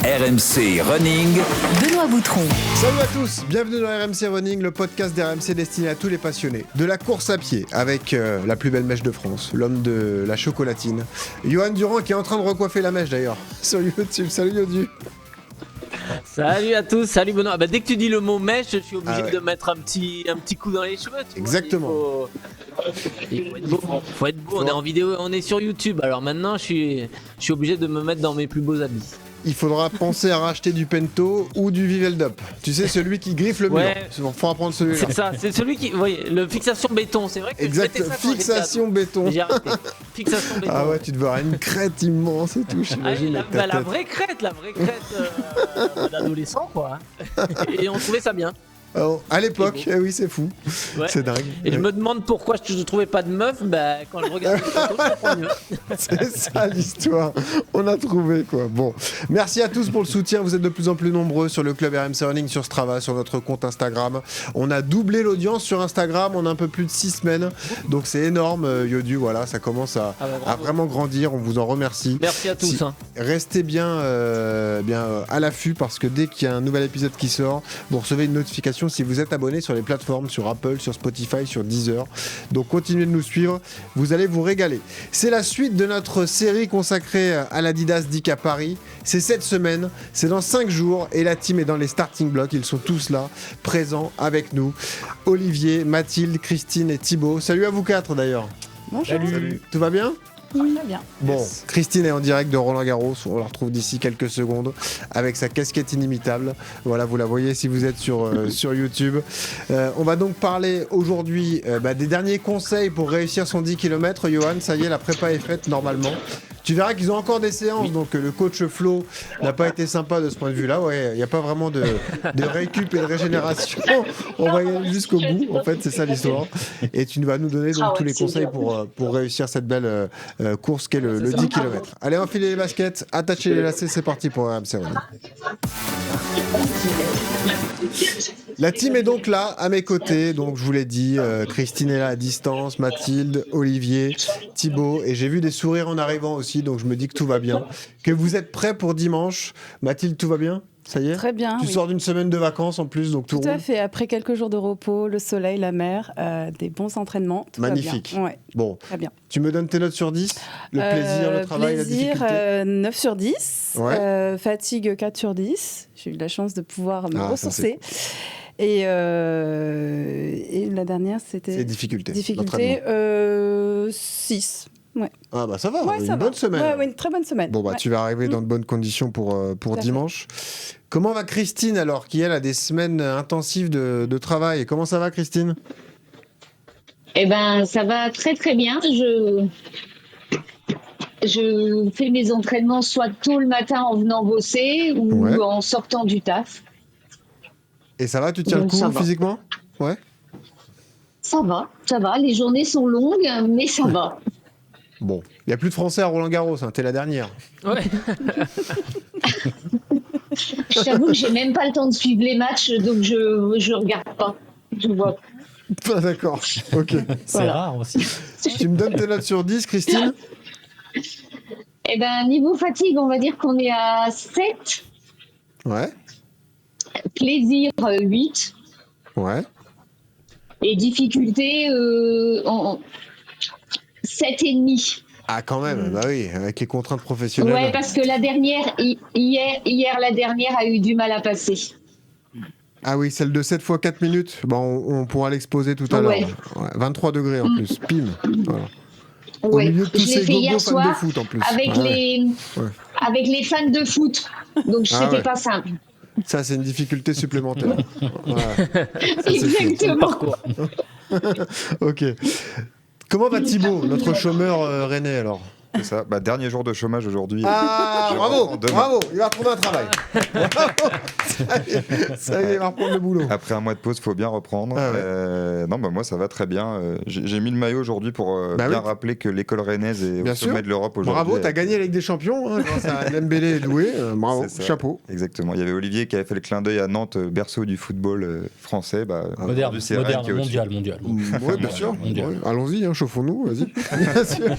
RMC Running. Benoît Boutron. Salut à tous, bienvenue dans RMC Running, le podcast d'RMC destiné à tous les passionnés de la course à pied avec la plus belle mèche de France, l'homme de la chocolatine, Johan Durand qui est en train de recoiffer la mèche d'ailleurs sur YouTube. Salut Yodu. Salut à tous, salut Benoît. Dès que tu dis le mot mèche, je suis obligé de mettre un petit coup dans les cheveux. Exactement. Il faut être beau. On est en vidéo, on est sur YouTube. Alors maintenant, je suis obligé de me mettre dans mes plus beaux habits. Il faudra penser à racheter du Pento ou du Viveldop. Tu sais, celui qui griffe le mur. Il faudra prendre celui-là. C'est ça, c'est celui qui. Oui, le fixation béton, c'est vrai que exact, fixation béton. J'ai arrêté. Fixation béton. Ah ouais, tu devrais avoir une crête immense et tout, j'imagine. La vraie crête d'adolescent, quoi. Et on trouvait ça bien. Alors, à l'époque, oui, c'est fou. Ouais. C'est dingue. Et je me demande pourquoi je ne trouvais pas de meuf, quand je regarde les photos, je comprends mieux. C'est ça l'histoire. On a trouvé quoi. Bon, merci à tous pour le soutien. Vous êtes de plus en plus nombreux sur le club RMC Running, sur Strava, sur notre compte Instagram. On a doublé l'audience sur Instagram. On a un peu plus de 6 semaines. Donc c'est énorme, Yodu. Voilà, ça commence à vraiment grandir. On vous en remercie. Merci à tous. Restez bien à l'affût parce que dès qu'il y a un nouvel épisode qui sort, vous recevez une notification si vous êtes abonné sur les plateformes, sur Apple, sur Spotify, sur Deezer. Donc continuez de nous suivre, vous allez vous régaler. C'est la suite de notre série consacrée à l'Adidas Dick à Paris. C'est cette semaine, c'est dans 5 jours et la team est dans les starting blocks. Ils sont tous là, présents avec nous. Olivier, Mathilde, Christine et Thibaut. Salut à vous 4 d'ailleurs. Bonjour. Salut. Tout va bien ? Oui, très bien. Bon, Christine est en direct de Roland-Garros, on la retrouve d'ici quelques secondes avec sa casquette inimitable. Voilà, vous la voyez si vous êtes sur YouTube. On va donc parler aujourd'hui des derniers conseils pour réussir son 10 km. Johan, ça y est, la prépa est faite normalement. Tu verras qu'ils ont encore des séances, donc le coach Flo n'a pas été sympa de ce point de vue-là. Ouais, il n'y a pas vraiment de récup et de régénération. On va y aller jusqu'au bout, en fait, c'est ça l'histoire. Et tu vas nous donner donc tous les conseils pour réussir cette belle course qu'est le 10 km. Allez, enfilez les baskets, attachez les lacets, c'est parti pour RMC Running. La team est donc là, à mes côtés, donc je vous l'ai dit, Christine est là à distance, Mathilde, Olivier, Thibaut, et j'ai vu des sourires en arrivant aussi, donc je me dis que tout va bien. Que vous êtes prêts pour dimanche. Mathilde, tout va bien ? Ça y est ? Très bien. Tu sors d'une semaine de vacances en plus, donc tout roule. Tout à fait. Après quelques jours de repos, le soleil, la mer, des bons entraînements. Tout magnifique. Va bien. Ouais. Bon, très bien. Tu me donnes tes notes sur 10 ? Le plaisir, le travail, la difficulté 9 sur 10. Ouais. Fatigue 4 sur 10. J'ai eu de la chance de pouvoir me ressourcer. Et la dernière, c'était... C'est difficulté. 6. Ouais. Ah bah ça va, une bonne semaine. Ouais, une très bonne semaine. Bon tu vas arriver dans de bonnes conditions pour dimanche. Comment va Christine alors, qui elle a des semaines intensives de travail ? Comment ça va Christine ? Eh ben ça va très très bien. Je fais mes entraînements soit tôt le matin en venant bosser ou en sortant du taf. Et ça va, tu tiens le coup physiquement ? Ouais. Ça va. Les journées sont longues, mais ça va. Bon, il n'y a plus de Français à Roland-Garros, t'es la dernière. Ouais. J'avoue que j'ai même pas le temps de suivre les matchs, donc je regarde pas. Je vois. Ah, d'accord, ok. C'est rare aussi. Tu me donnes tes notes sur 10, Christine ? Eh ben, niveau fatigue, on va dire qu'on est à 7. Ouais. Plaisir, 8. Ouais. Et difficulté, 7,5. Ah, quand même, bah oui, avec les contraintes professionnelles. Ouais, parce que la dernière, hier, la dernière a eu du mal à passer. Ah oui, celle de 7 fois 4 minutes, on pourra l'exposer tout à l'heure. Ouais, 23 degrés en plus, pim. Voilà. Au milieu de tous ces gogos fans de foot en plus. Avec les fans de foot, donc c'était pas simple. Ça, c'est une difficulté supplémentaire. Exactement. Ok. Comment va Thibaut, notre chômeur rennais alors ? C'est ça. Dernier jour de chômage aujourd'hui. Ah, bravo, il va retrouver un travail. Ça y est, il va reprendre le boulot. Après un mois de pause, il faut bien reprendre. Ah ouais. Non, moi, ça va très bien. J'ai mis le maillot aujourd'hui pour bien rappeler que l'école rennaise est bien au sommet de l'Europe aujourd'hui. Bravo, t'as gagné la Ligue des Champions, hein, grâce à Dembélé et Doué. Bravo, chapeau. Exactement. Il y avait Olivier qui avait fait le clin d'œil à Nantes, berceau du football français. Moderne, mondial. Oui, bien sûr. Ouais. Allons-y, hein, chauffons-nous, vas-y. Bien sûr.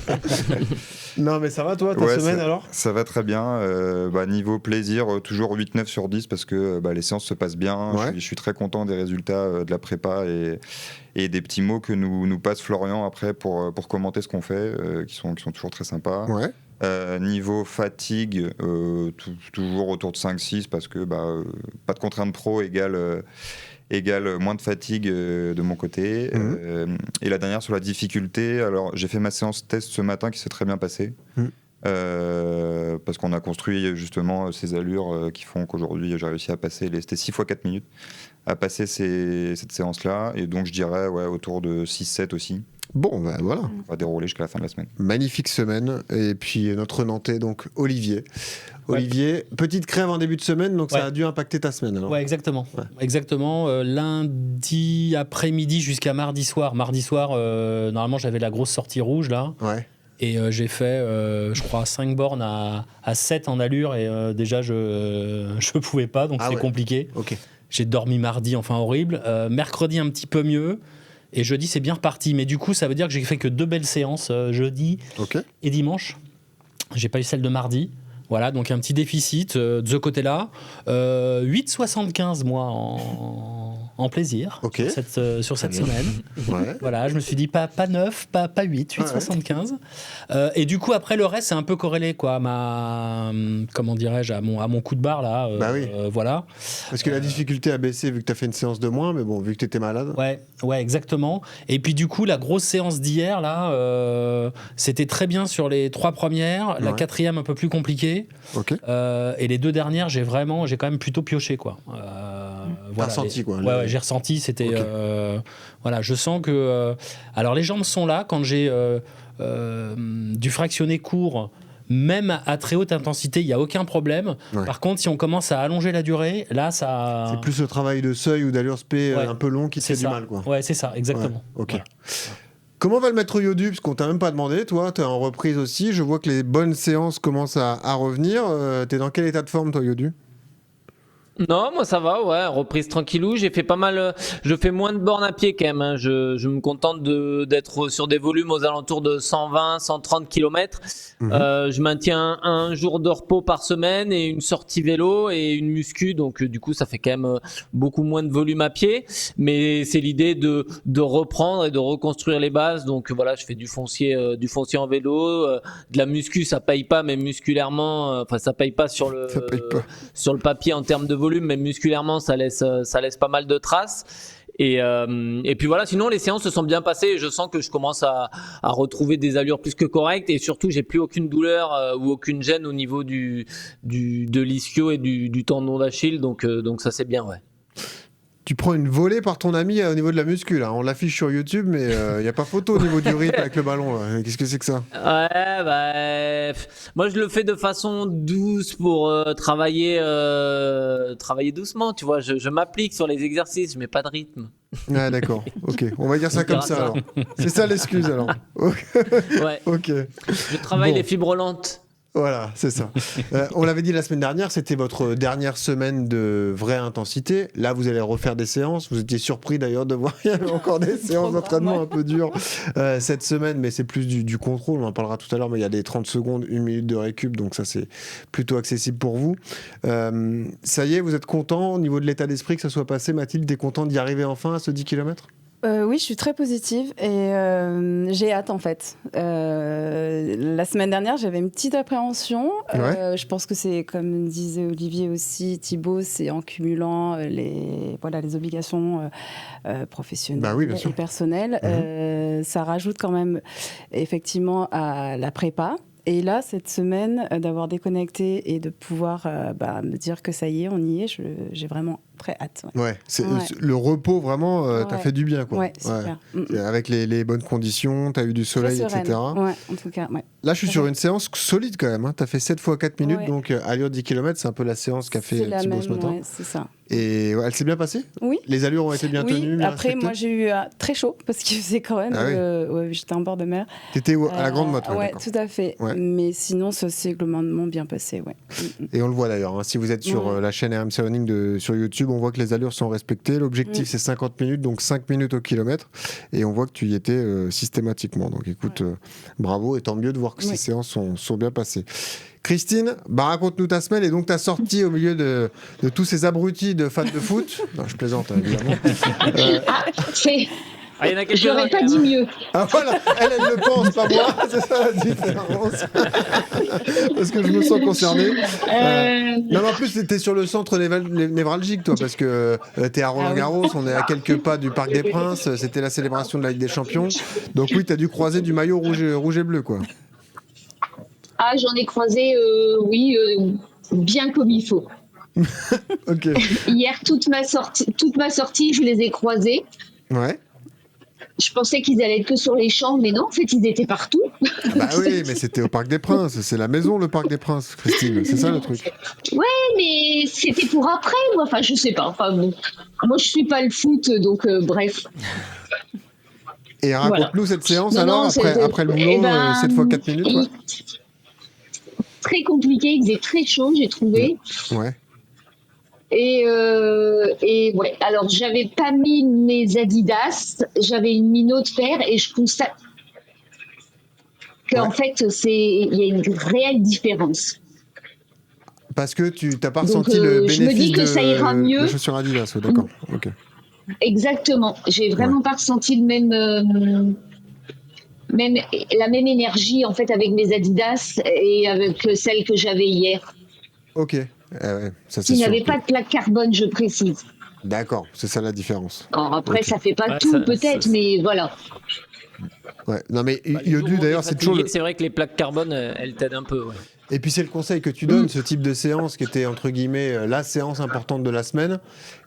Non, mais ça va, toi, ta semaine alors ? Ça va très bien. Niveau plaisir, toujours 8-9 sur 10 parce que les séances se passent bien. Ouais. Je suis très content des résultats de la prépa et des petits mots que nous passe Florian après pour commenter ce qu'on fait, qui sont toujours très sympas. Ouais. Niveau fatigue, toujours autour de 5-6 parce que pas de contrainte pro égale moins de fatigue de mon côté. Et la dernière sur la difficulté, alors j'ai fait ma séance test ce matin qui s'est très bien passée. Parce qu'on a construit justement ces allures qui font qu'aujourd'hui j'ai réussi à passer c'était 6 fois 4 minutes à passer cette séance là, et donc je dirais autour de 6-7 aussi. Bon, voilà. On va dérouler jusqu'à la fin de la semaine. Magnifique semaine. Et puis notre Nantais, donc Olivier. Olivier, petite crève en début de semaine, donc ça a dû impacter ta semaine. Alors. Ouais, exactement. Ouais. Exactement. Lundi après-midi jusqu'à mardi soir. Mardi soir, normalement, j'avais la grosse sortie rouge là. Ouais. Et j'ai fait, je crois, 5 bornes à 7 en allure. Et déjà, je pouvais pas, donc c'est compliqué. Okay. J'ai dormi mardi, enfin horrible. Mercredi, un petit peu mieux. Et jeudi, c'est bien reparti. Mais du coup, ça veut dire que j'ai fait que 2 belles séances jeudi et dimanche. J'ai pas eu celle de mardi. Voilà, donc un petit déficit de ce côté-là. 8,75 moi en plaisir sur cette semaine. Ouais. Voilà, je me suis dit pas 9, pas 8, 8,75. Et du coup, après, le reste, c'est un peu corrélé, quoi, à mon coup de barre, là. Voilà. Parce que la difficulté a baissé vu que tu as fait une séance de moins, mais bon, vu que tu étais malade. Ouais, exactement. Et puis, du coup, la grosse séance d'hier, là, c'était très bien sur les 3 premières. La 4e, un peu plus compliquée. Et les 2 dernières, j'ai quand même plutôt pioché, quoi. T'as ressenti, quoi. Ouais, j'ai ressenti. C'était voilà, je sens que alors les jambes sont là quand j'ai du fractionné court. Même à très haute intensité, il n'y a aucun problème. Ouais. Par contre, si on commence à allonger la durée, là, ça... C'est plus le travail de seuil ou d'allure spé un peu long qui te fait du mal, quoi. Ouais, c'est ça, exactement. Ouais. Ok. Voilà. Comment va le maître Yodu ? Parce qu'on t'a même pas demandé, toi, t'es en reprise aussi. Je vois que les bonnes séances commencent à revenir. T'es dans quel état de forme, toi, Yodu ? Non, moi ça va, reprise tranquillou. J'ai fait pas mal, je fais moins de bornes à pied quand même. Hein. Je me contente d'être sur des volumes aux alentours de 120, 130 km. Je maintiens un jour de repos par semaine et une sortie vélo et une muscu. Donc du coup, ça fait quand même beaucoup moins de volume à pied. Mais c'est l'idée de reprendre et de reconstruire les bases. Donc voilà, je fais du foncier en vélo, de la muscu, ça paye pas, mais musculairement, ça paye pas sur le papier en termes de volume, mais musculairement ça laisse pas mal de traces. Et puis voilà, sinon les séances se sont bien passées et je sens que je commence à retrouver des allures plus que correctes, et surtout j'ai plus aucune douleur ou aucune gêne au niveau de l'ischio et du tendon d'Achille, donc ça c'est bien, ouais. Tu prends une volée par ton ami au niveau de la muscu, là. On l'affiche sur YouTube, mais il n'y a pas photo au niveau du rythme avec le ballon, là. Qu'est-ce que c'est que ça ? Ouais, moi je le fais de façon douce pour travailler doucement, tu vois. Je m'applique sur les exercices, je mets pas de rythme. Ah d'accord, ok. On va dire ça comme ça, alors. C'est ça l'excuse, alors. Ouais. Ok. Je travaille les fibres lentes. Voilà, c'est ça. On l'avait dit la semaine dernière, c'était votre dernière semaine de vraie intensité. Là, vous allez refaire des séances. Vous étiez surpris d'ailleurs de voir qu'il y avait encore des séances d'entraînement un peu dures cette semaine, mais c'est plus du contrôle. On en parlera tout à l'heure, mais il y a des 30 secondes, 1 minute de récup, donc ça, c'est plutôt accessible pour vous. Ça y est, vous êtes content au niveau de l'état d'esprit que ça soit passé, Mathilde ? T'es content d'y arriver enfin à ce 10 km ? Oui, je suis très positive et j'ai hâte en fait. La semaine dernière, j'avais une petite appréhension. Je pense que c'est, comme disait Olivier aussi, Thibaut, c'est en cumulant les obligations professionnelles et personnelles. Ça rajoute quand même effectivement à la prépa. Et là, cette semaine, d'avoir déconnecté et de pouvoir me dire que ça y est, on y est, j'ai vraiment très hâte. Le repos, vraiment, t'as fait du bien, quoi. Ouais, super. Avec les bonnes conditions, t'as eu du soleil, etc. Ouais, en tout cas, ouais. Là, je suis sur une séance solide quand même. Hein. T'as fait 7 fois 4 minutes, donc allure 10 km, c'est un peu la séance qu'a fait Thibaut ce matin. Ouais, c'est ça. Et elle s'est bien passée ? Oui. Les allures ont été bien tenues, bien après, respectées ? moi, j'ai eu très chaud parce que c'est quand même. J'étais en bord de mer. T'étais à la Grande Motte, ouais, tout à fait. Ouais. Mais sinon, ça s'est globalement bien passé, ouais. Et on le voit d'ailleurs. Hein. Si vous êtes sur la chaîne RMC Running sur YouTube, on voit que les allures sont respectées. L'objectif, c'est 50 minutes, donc 5 minutes au kilomètre. Et on voit que tu y étais systématiquement. Donc écoute, bravo, et tant mieux de voir que ces séances sont bien passées. Christine, raconte-nous ta semaine. Et donc, tu as sorti au milieu de tous ces abrutis de fans de foot. Non, je plaisante, évidemment. J'aurais pas dit mieux. Ah voilà, elle le pense, pas moi. C'est ça la différence. Parce que je me sens concerné. Non, mais en plus, t'es sur le centre névralgique, toi, parce que t'es à Roland-Garros, on est à quelques pas du Parc des Princes. C'était la célébration de la Ligue des Champions. Donc oui, t'as dû croiser du maillot rouge et bleu, quoi. Ah, j'en ai croisé, bien comme il faut. Ok. Hier, toute ma sortie, je les ai croisés. Ouais. Je pensais qu'ils allaient être que sur les champs, mais non, en fait, ils étaient partout. Bah oui, mais c'était au Parc des Princes. C'est la maison, le Parc des Princes, Christine. C'est ça le truc. Ouais, mais c'était pour après, moi. Enfin, je sais pas. Enfin, bon. Moi, je suis pas le foot, donc bref. Et raconte-nous cette séance après le boulot, 7 fois 4 minutes. Ouais. Très compliqué, il faisait très chaud, j'ai trouvé. Ouais. Et ouais, alors j'avais pas mis mes Adidas, j'avais mis une autre paire et je constate qu'en fait, il y a une réelle différence. Parce que tu n'as pas ressenti le bénéfice je me dis que ça ira mieux. De chaussures Adidas, d'accord. Okay. Exactement, j'ai vraiment pas ressenti le la même énergie en fait avec mes Adidas et avec celle que j'avais hier. Ok. Ça, c'est il n'y avait pas de plaque carbone, je précise. D'accord, c'est ça la différence. Alors après, ça fait pas tout peut-être, mais voilà. Ouais, non mais Yodu d'ailleurs, c'est toujours. C'est vrai que les plaques carbone, elles t'aident un peu. Ouais. Et puis c'est le conseil que tu donnes, ce type de séance qui était entre guillemets la séance importante de la semaine.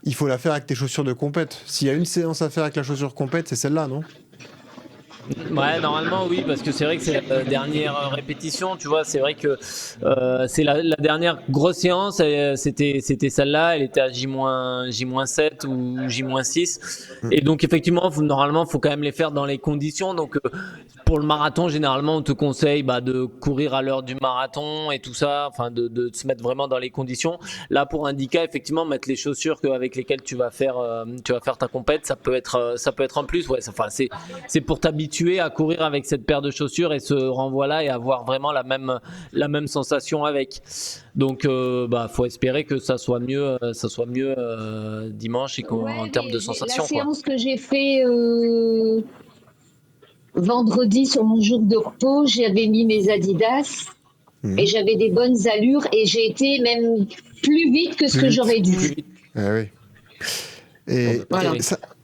Il faut la faire avec tes chaussures de compète. S'il y a une séance à faire avec la chaussure compète, c'est celle-là, non ? Ouais, normalement oui, parce que c'est vrai que c'est la dernière répétition, tu vois, c'est vrai que c'est la dernière grosse séance, c'était celle-là, elle était à J-7 ou J-6, et donc effectivement, normalement, il faut quand même les faire dans les conditions, donc pour le marathon, généralement, on te conseille de courir à l'heure du marathon et tout ça, enfin de se mettre vraiment dans les conditions. Là, pour un 10K, effectivement, mettre les chaussures avec lesquelles tu vas faire ta compète, ça peut être en plus, ouais, enfin c'est pour t'habituer à courir avec cette paire de chaussures et ce renvoi-là et avoir vraiment la même sensation avec. Donc, faut espérer que ça soit mieux dimanche et en termes de sensation. La séance que j'ai fait vendredi sur mon jour de repos, j'avais mis mes Adidas et j'avais des bonnes allures et j'ai été même plus vite que ce que j'aurais dû. Oui. Et voilà.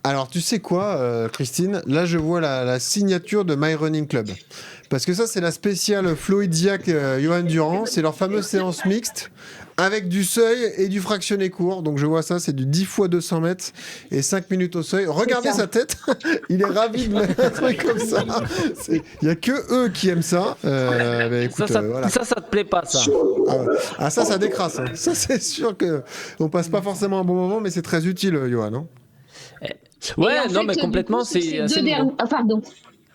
Alors, tu sais quoi, Christine ? Là, je vois la signature de My Running Club. Parce que ça, c'est la spéciale Fluidiac Johan Durand. C'est leur fameuse séance mixte avec du seuil et du fractionné court. Donc, je vois ça, c'est du 10 x 200 mètres et 5 minutes au seuil. Regardez sa tête. Il est ravi de mettre un truc comme ça. Il n'y a que eux qui aiment ça. Écoute, voilà. Ça te plaît pas, ça ? Ça décrasse. Hein. Ça, c'est sûr qu'on passe pas forcément un bon moment, mais c'est très utile, Johan. Hein. Ouais, non, mais complètement, c'est assez nouveau. Pardon.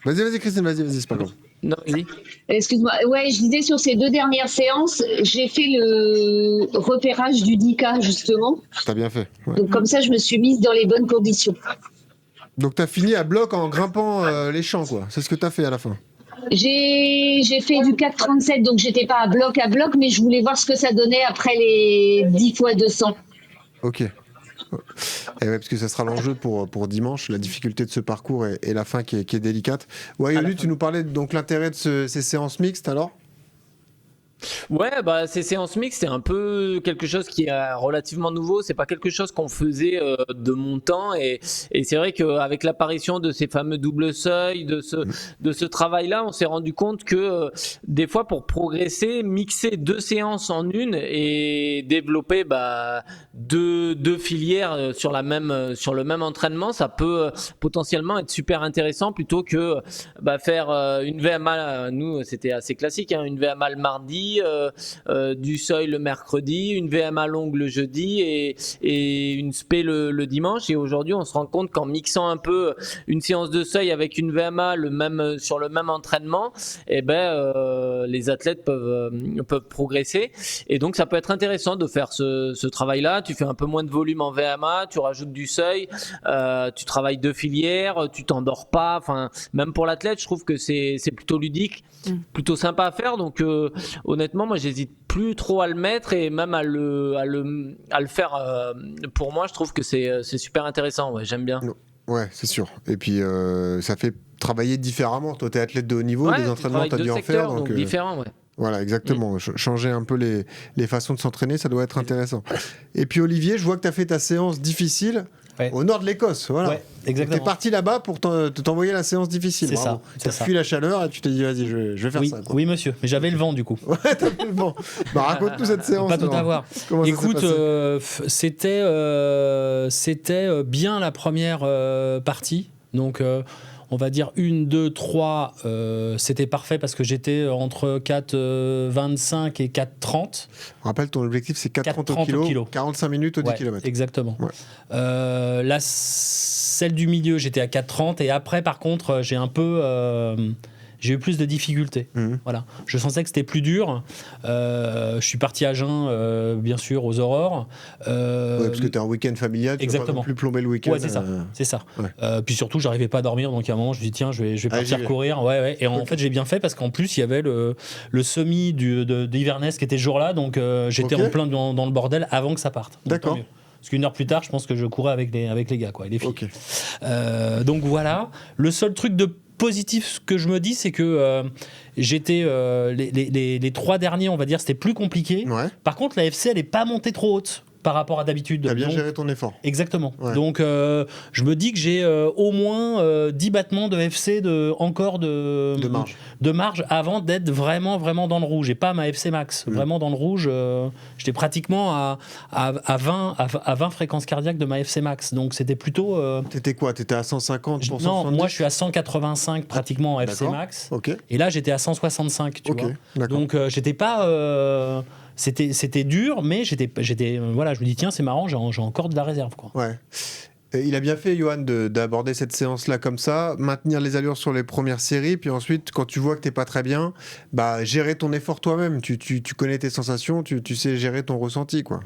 Vas-y, Christine, vas-y, c'est pas grave. Non, vas-y. Excuse-moi. Ouais, je disais sur ces 2 dernières séances, j'ai fait le repérage du 10K, justement. T'as bien fait. Ouais. Donc, comme ça, je me suis mise dans les bonnes conditions. Donc, t'as fini à bloc en grimpant les champs, quoi. C'est ce que t'as fait à la fin. J'ai fait du 4,37, donc j'étais pas à bloc, mais je voulais voir ce que ça donnait après les 10 x 200. Ok. Et ouais, parce que ça sera l'enjeu pour dimanche, la difficulté de ce parcours et la fin qui est délicate. Ouais, Yodu, tu nous parlais donc l'intérêt de ces séances mixtes alors ? Ouais, bah ces séances mixtes, c'est un peu quelque chose qui est relativement nouveau. C'est pas quelque chose qu'on faisait de mon temps, et c'est vrai qu'avec l'apparition de ces fameux double seuils, de ce travail-là, on s'est rendu compte que des fois, pour progresser, mixer 2 séances en une et développer deux filières sur le même entraînement, ça peut potentiellement être super intéressant, plutôt que faire une VMA. Nous, c'était assez classique, hein, une VMA le mardi. Du seuil le mercredi, une VMA longue le jeudi et une spé le dimanche. Et aujourd'hui, on se rend compte qu'en mixant un peu une séance de seuil avec une VMA sur le même entraînement, les athlètes peuvent progresser. Et donc, ça peut être intéressant de faire ce travail-là. Tu fais un peu moins de volume en VMA, tu rajoutes du seuil, tu travailles 2 filières, tu t'endors pas. Enfin, même pour l'athlète, je trouve que c'est plutôt ludique, plutôt sympa à faire. Donc, honnêtement, moi, j'hésite plus trop à le mettre, et même à le faire. Pour moi, je trouve que c'est super intéressant. Ouais, j'aime bien. Ouais, c'est sûr. Et puis, ça fait travailler différemment. Toi, tu es athlète de haut niveau, les entraînements, tu as dû en faire. Donc différents, ouais. Voilà, exactement. Changer un peu les façons de s'entraîner, ça doit être intéressant. Et puis, Olivier, je vois que tu as fait ta séance difficile au nord de l'Écosse. Voilà. Ouais, exactement. Tu es parti là-bas pour t'envoyer la séance difficile. C'est ça. Tu as fui la chaleur et tu t'es dit, vas-y, je vais faire ça. Quoi. Oui, monsieur. Mais j'avais le vent, du coup. Ouais, t'avais le vent. Raconte-nous cette séance. Pas tout avoir. Écoute, c'était bien la première partie. Donc, on va dire 1, 2, 3, c'était parfait parce que j'étais entre 4,25 et 4,30. On rappelle, ton objectif, c'est 4,30 au kilo, 45 minutes au 10 km. Exactement. Ouais. Là, celle du milieu, j'étais à 4,30, et après, par contre, j'ai eu plus de difficultés. Voilà. Je sentais que c'était plus dur. Je suis parti à jeun, bien sûr, aux Aurores. Parce que tu es en week-end familial, tu ne vas pas non plus plomber le week-end. Ouais, c'est ça. Ouais. Puis surtout, j'arrivais pas à dormir, donc à un moment, je me dis, tiens, je vais partir courir. Ouais. Et en fait, j'ai bien fait, parce qu'en plus, il y avait le semi d'Hiverness qui était ce jour-là, donc j'étais en plein dans le bordel avant que ça parte. D'accord. Parce qu'une heure plus tard, je pense que je courais avec les gars, quoi, les filles. Okay. Donc voilà. Le seul truc de positif, ce que je me dis, c'est que j'étais les 3 derniers, on va dire, c'était plus compliqué. Ouais. Par contre, la FC, elle est pas montée trop haute par rapport à d'habitude. Tu as bien géré ton effort. Exactement. Ouais. Donc, je me dis que j'ai au moins 10 battements de FC de marge avant d'être vraiment, vraiment dans le rouge. Et pas ma FC max. Vraiment dans le rouge, j'étais pratiquement à 20 fréquences cardiaques de ma FC max. Donc, c'était plutôt... T'étais quoi ? T'étais à 150 pour 170 ? Non, moi, je suis à 185 pratiquement en FC max. Okay. Et là, j'étais à 165, tu vois. Donc, j'étais pas... C'était dur, mais voilà, je me dis, tiens, c'est marrant, j'ai encore de la réserve, quoi. Ouais. Il a bien fait, Johan, d'aborder cette séance-là comme ça, maintenir les allures sur les premières séries, puis ensuite, quand tu vois que t'es pas très bien, gérer ton effort toi-même. Tu connais tes sensations, tu sais gérer ton ressenti, quoi.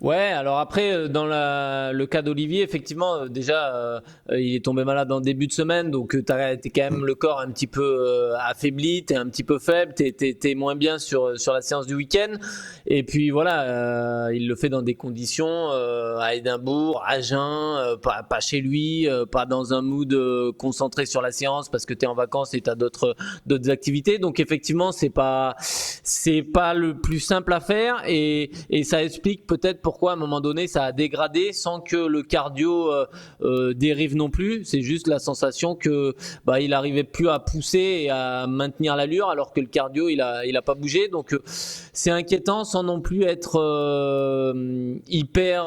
Ouais, alors après, dans le cas d'Olivier, effectivement, déjà, il est tombé malade en début de semaine, donc t'es quand même le corps un petit peu affaibli, t'es un petit peu faible, t'es moins bien sur la séance du week-end. Et puis voilà, il le fait dans des conditions à Édimbourg, à jeun, pas chez lui, pas dans un mood concentré sur la séance parce que t'es en vacances et t'as d'autres activités. Donc effectivement, c'est pas le plus simple à faire, et ça explique peut-être pourquoi à un moment donné ça a dégradé sans que le cardio dérive non plus. C'est juste la sensation que il arrivait plus à pousser et à maintenir l'allure, alors que le cardio il a pas bougé. Donc c'est inquiétant sans non plus être hyper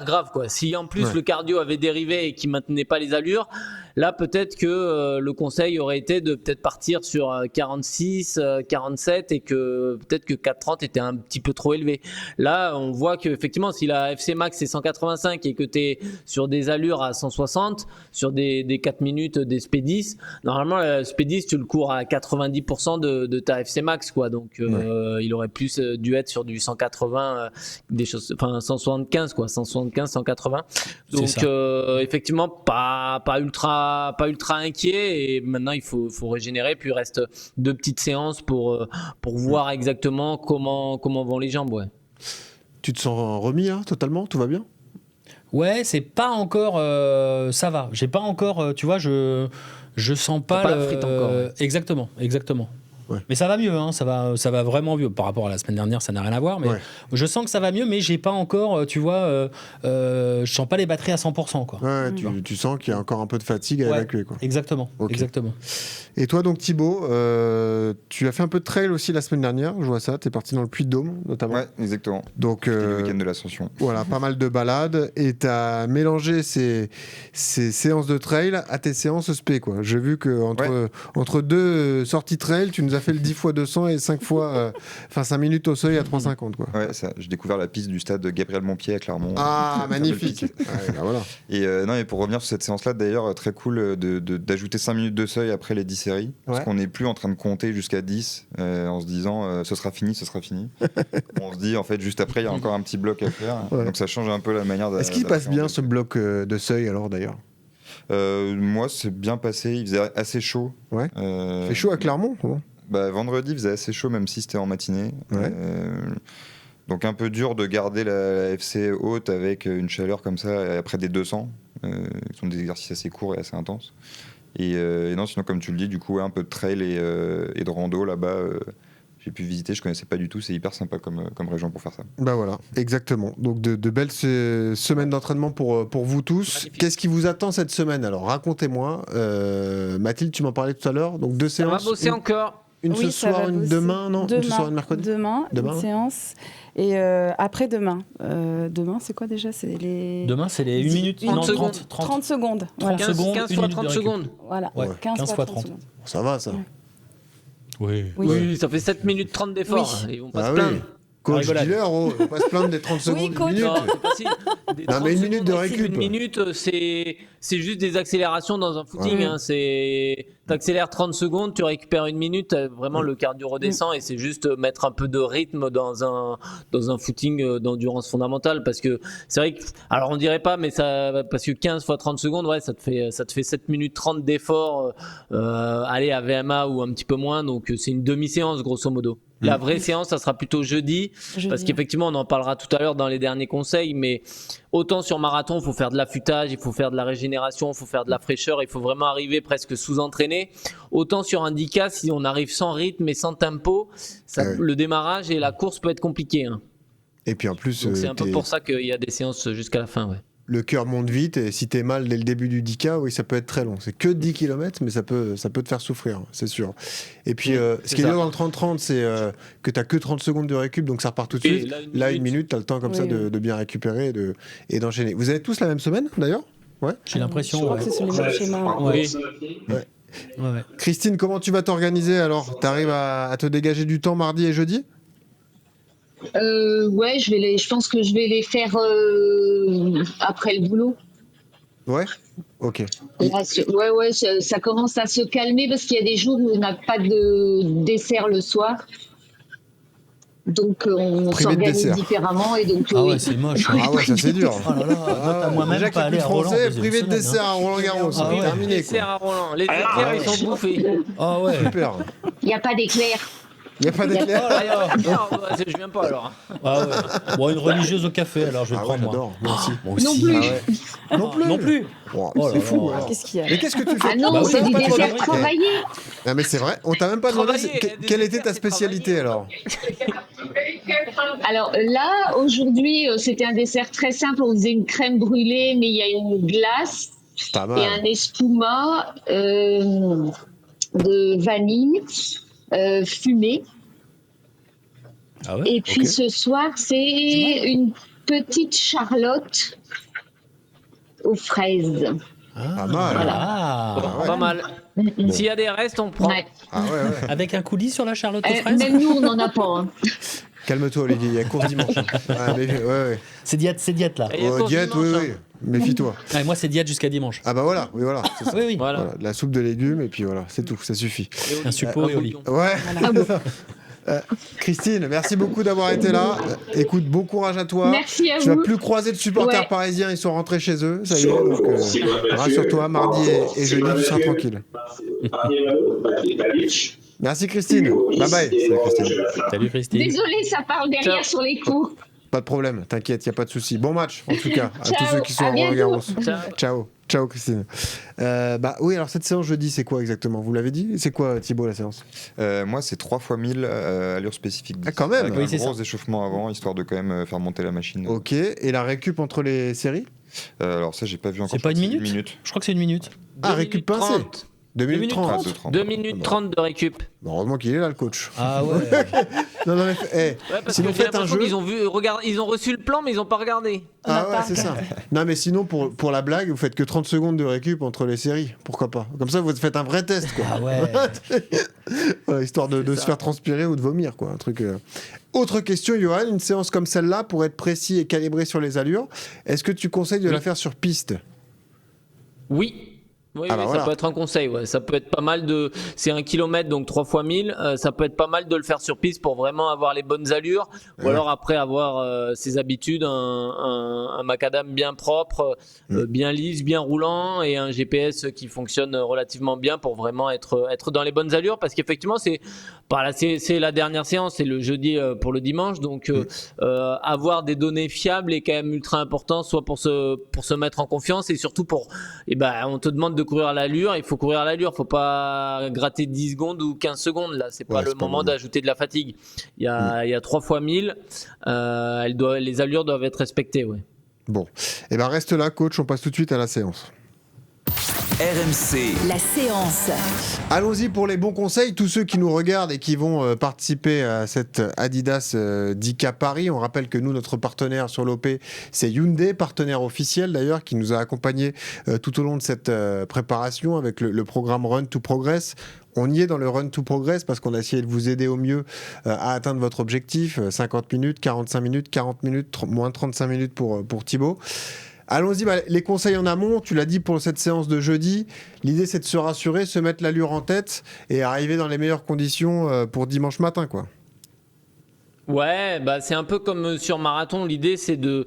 grave, quoi. Si en plus le cardio avait dérivé et qu'il maintenait pas les allures, là peut-être que le conseil aurait été de peut-être partir sur 46, 47, et que peut-être que 4,30 était un petit peu trop élevé. Là on voit qu'effectivement si la FC max c'est 185 et que tu es sur des allures à 160 sur des 4 minutes des SP10, normalement le SP10 tu le cours à 90% de ta FC max, quoi. Donc il aurait plus dû être sur du 180, des choses, enfin 175, quoi, 175, 180. Donc effectivement pas ultra inquiet, et maintenant il faut régénérer, puis il reste 2 petites séances pour voir exactement comment vont les jambes. Ouais. Tu te sens remis là, totalement, tout va bien ? Ouais, c'est pas encore ça va. J'ai pas encore tu vois, je sens pas la frite encore. Ouais. Exactement. Mais ça va mieux, hein, ça va vraiment mieux. Par rapport à la semaine dernière, ça n'a rien à voir, mais je sens que ça va mieux, mais j'ai pas encore, tu vois, je sens pas les batteries à 100%. Quoi. Ouais, tu sens qu'il y a encore un peu de fatigue à évacuer. Quoi. Exactement, exactement. Et toi donc Thibaut, tu as fait un peu de trail aussi la semaine dernière, je vois ça, tu es parti dans le Puy-de-Dôme notamment. Ouais, exactement. Donc, le week-end de l'Ascension. Voilà, pas mal de balades, et tu as mélangé ces séances de trail à tes séances spé. Quoi. J'ai vu qu'entre deux sorties trail, tu nous as fait le 10 x 200 et 5 minutes au seuil à 3,50. Quoi. Ouais, ça, j'ai découvert la piste du stade Gabriel Montpied à Clermont. Ah, magnifique. Voilà. Et non, et pour revenir sur cette séance-là, d'ailleurs, très cool d'ajouter 5 minutes de seuil après les 10 séries, parce qu'on n'est plus en train de compter jusqu'à 10 en se disant ce sera fini. On se dit, en fait, juste après, il y a encore un petit bloc à faire. Donc ça change un peu la manière Est-ce qu'il passe bien ce bloc de seuil alors d'ailleurs? Moi, c'est bien passé. Il faisait assez chaud. Ouais. Il fait chaud à Clermont? Vendredi, il faisait assez chaud, même si c'était en matinée. Donc un peu dur de garder la FC haute avec une chaleur comme ça après des 200, qui sont des exercices assez courts et assez intenses. Et non, sinon, comme tu le dis, du coup, un peu de trail et de rando là-bas. J'ai pu visiter, je connaissais pas du tout, c'est hyper sympa comme région pour faire ça. Bah voilà, exactement. Donc de belles semaines d'entraînement pour vous tous. Magnifique. Qu'est-ce qui vous attend cette semaine? Alors racontez-moi. Mathilde, tu m'en parlais tout à l'heure. Donc 2 séances. On va bosser encore. Une ce soir, une demain, non? Une ce soir, une mercredi. Demain, une séance. Et après-demain. Demain, c'est quoi déjà? Demain, c'est les 1 minute. 30 secondes. 30 secondes. 15 fois 30 secondes. Voilà. 15 fois 30. Ça va, ça. Oui, ça fait 7 minutes 30 d'efforts. Ils vont pas se plaindre. Coach dealer, on va pas se plaindre des 30 secondes, une minute. Non, mais une minute de récup. Une minute, c'est juste des accélérations dans un footing. T'accélères 30 secondes, tu récupères 1 minute, vraiment le cardio redescend et c'est juste mettre un peu de rythme dans un footing d'endurance fondamentale. Parce que c'est vrai que, alors on dirait pas, mais parce que 15 fois 30 secondes, ça te fait 7 minutes 30 d'effort, aller à VMA ou un petit peu moins, donc c'est une demi-séance grosso modo. La vraie séance, ça sera plutôt jeudi, parce qu'effectivement, on en parlera tout à l'heure dans les derniers conseils, mais autant sur marathon, il faut faire de l'affûtage, il faut faire de la régénération, il faut faire de la fraîcheur, il faut vraiment arriver presque sous-entraîné. Autant sur un 10K, si on arrive sans rythme et sans tempo, le démarrage et la course peut être compliqué. Et puis en plus, donc c'est un peu pour ça qu'il y a des séances jusqu'à la fin. Le cœur monte vite et si t'es mal dès le début du 10K, oui, ça peut être très long. C'est que 10 km, mais ça peut te faire souffrir, c'est sûr. Et puis, ce qui est dur dans le 30-30, c'est que t'as que 30 secondes de récup, donc ça repart tout de suite. Là, une minute, t'as le temps comme ça de bien récupérer et d'enchaîner. Vous avez tous la même semaine, d'ailleurs? Ouais. J'ai l'impression. Je crois que c'est sur les mêmes schémas. Ouais. Christine, comment tu vas t'organiser alors? T'arrives à te dégager du temps mardi et jeudi? Je pense que je vais les faire après le boulot. Ouais. Ok. Là, ça commence à se calmer parce qu'il y a des jours où on n'a pas de dessert le soir. Donc on s'organise différemment et donc c'est moche. Ah ouais, ça c'est dur. Oh là là, moi-même Jacques pas aller à Roland. Privé de dessert à Roland Garros. Terminé. Dessert à Roland. Les éclairs ils sont bouffés. Ah ouais. Super. Il n'y a pas d'éclair. Il n'y a pas d'éclair. Je viens pas alors. Ah ouais. Bon, une religieuse au café, alors je vais prendre. J'adore. Moi aussi. Non plus. Non plus. C'est fou. Qu'est-ce qu'il y a? Mais qu'est-ce que tu fais? Ah non, c'est du dessert travaillé. Non mais c'est vrai. On t'a même pas demandé quelle était ta spécialité alors. Alors là, aujourd'hui, c'était un dessert très simple. On faisait une crème brûlée, mais il y a une glace et un espuma de vanille fumé. Ah ouais, et puis ce soir, c'est une petite charlotte aux fraises. Pas mal. Voilà. Pas mal. S'il y a des restes, on prend. Ouais. Avec un coulis sur la charlotte aux fraises. Même nous, on n'en a pas. Hein. Calme-toi, Olivier, il y a course dimanche. C'est diète là. Diète, oui. Méfie-toi. Moi, c'est diète jusqu'à dimanche. Ah bah voilà, oui, voilà. C'est ça. Oui. Voilà, de la soupe de légumes, et puis voilà, c'est tout, ça suffit. Un suppôt et Oli. Ouais. Christine, merci beaucoup d'avoir été là. Écoute, bon courage à toi. Merci à vous. Tu vas plus croiser de supporters parisiens, ils sont rentrés chez eux, ça y est. Donc, rassure-toi, mardi et jeudi, tu seras tranquille. Merci Christine. Bye bye. Salut Christine. Désolée, ça parle derrière sur les coups. Pas de problème, t'inquiète, il n'y a pas de souci. Bon match en tout cas à tous ceux qui sont en Roland Garros. Ciao. Ciao Christine. Oui, alors cette séance jeudi, c'est quoi exactement? Vous l'avez dit? C'est quoi Thibaut la séance? Moi, c'est 3 fois 1000 allure spécifique. Ah, quand même. Avec un gros échauffement avant, histoire de quand même faire monter la machine. Ok, et la récup entre les séries? Alors ça, j'ai pas vu encore. C'est pas une minute? Je crois que c'est une minute. Ah, récup pincé. 2 minutes 30. 2 minutes 30 de récup. Heureusement qu'il est là, le coach. Ah ouais. non, mais sinon faites un jeu. Ils ont reçu le plan, mais ils ont pas regardé. Ah ouais, c'est ça. Non, mais sinon, pour la blague, vous faites que 30 secondes de récup entre les séries. Pourquoi pas? Comme ça, vous faites un vrai test, quoi. Ah ouais. Voilà, histoire de se faire transpirer ou de vomir, quoi. Un truc. Autre question, Johan, une séance comme celle-là, pour être précis et calibré sur les allures, est-ce que tu conseilles de la faire sur piste? Oui. Oui, voilà. Ça peut être un conseil. Ouais. Ça peut être pas mal de. C'est 1 km, donc 3 fois 1000. Ça peut être pas mal de le faire sur piste pour vraiment avoir les bonnes allures. Ou alors après avoir ses habitudes, un macadam bien propre, bien lisse, bien roulant et un GPS qui fonctionne relativement bien pour vraiment être dans les bonnes allures. Parce qu'effectivement, c'est la dernière séance, c'est le jeudi pour le dimanche. Donc avoir des données fiables est quand même ultra important, soit pour se mettre en confiance et surtout pour. On te demande de courir à l'allure, il faut courir à l'allure, faut pas gratter 10 secondes ou 15 secondes, là c'est pas le moment d'ajouter de la fatigue. Il y a 3 fois 1000, les allures doivent être respectées. Ouais. Bon, reste là coach, on passe tout de suite à la séance. RMC. La séance. Allons-y pour les bons conseils. Tous ceux qui nous regardent et qui vont participer à cette Adidas 10K Paris. On rappelle que nous, notre partenaire sur l'OP, c'est Hyundai, partenaire officiel d'ailleurs, qui nous a accompagnés tout au long de cette préparation avec le programme Run to Progress. On y est dans le Run to Progress parce qu'on a essayé de vous aider au mieux à atteindre votre objectif. 50 minutes, 45 minutes, 40 minutes, moins 35 minutes pour Thibaut. Allons-y, les conseils en amont, tu l'as dit pour cette séance de jeudi, l'idée c'est de se rassurer, se mettre l'allure en tête et arriver dans les meilleures conditions pour dimanche matin, quoi. Ouais, c'est un peu comme sur marathon. L'idée, c'est de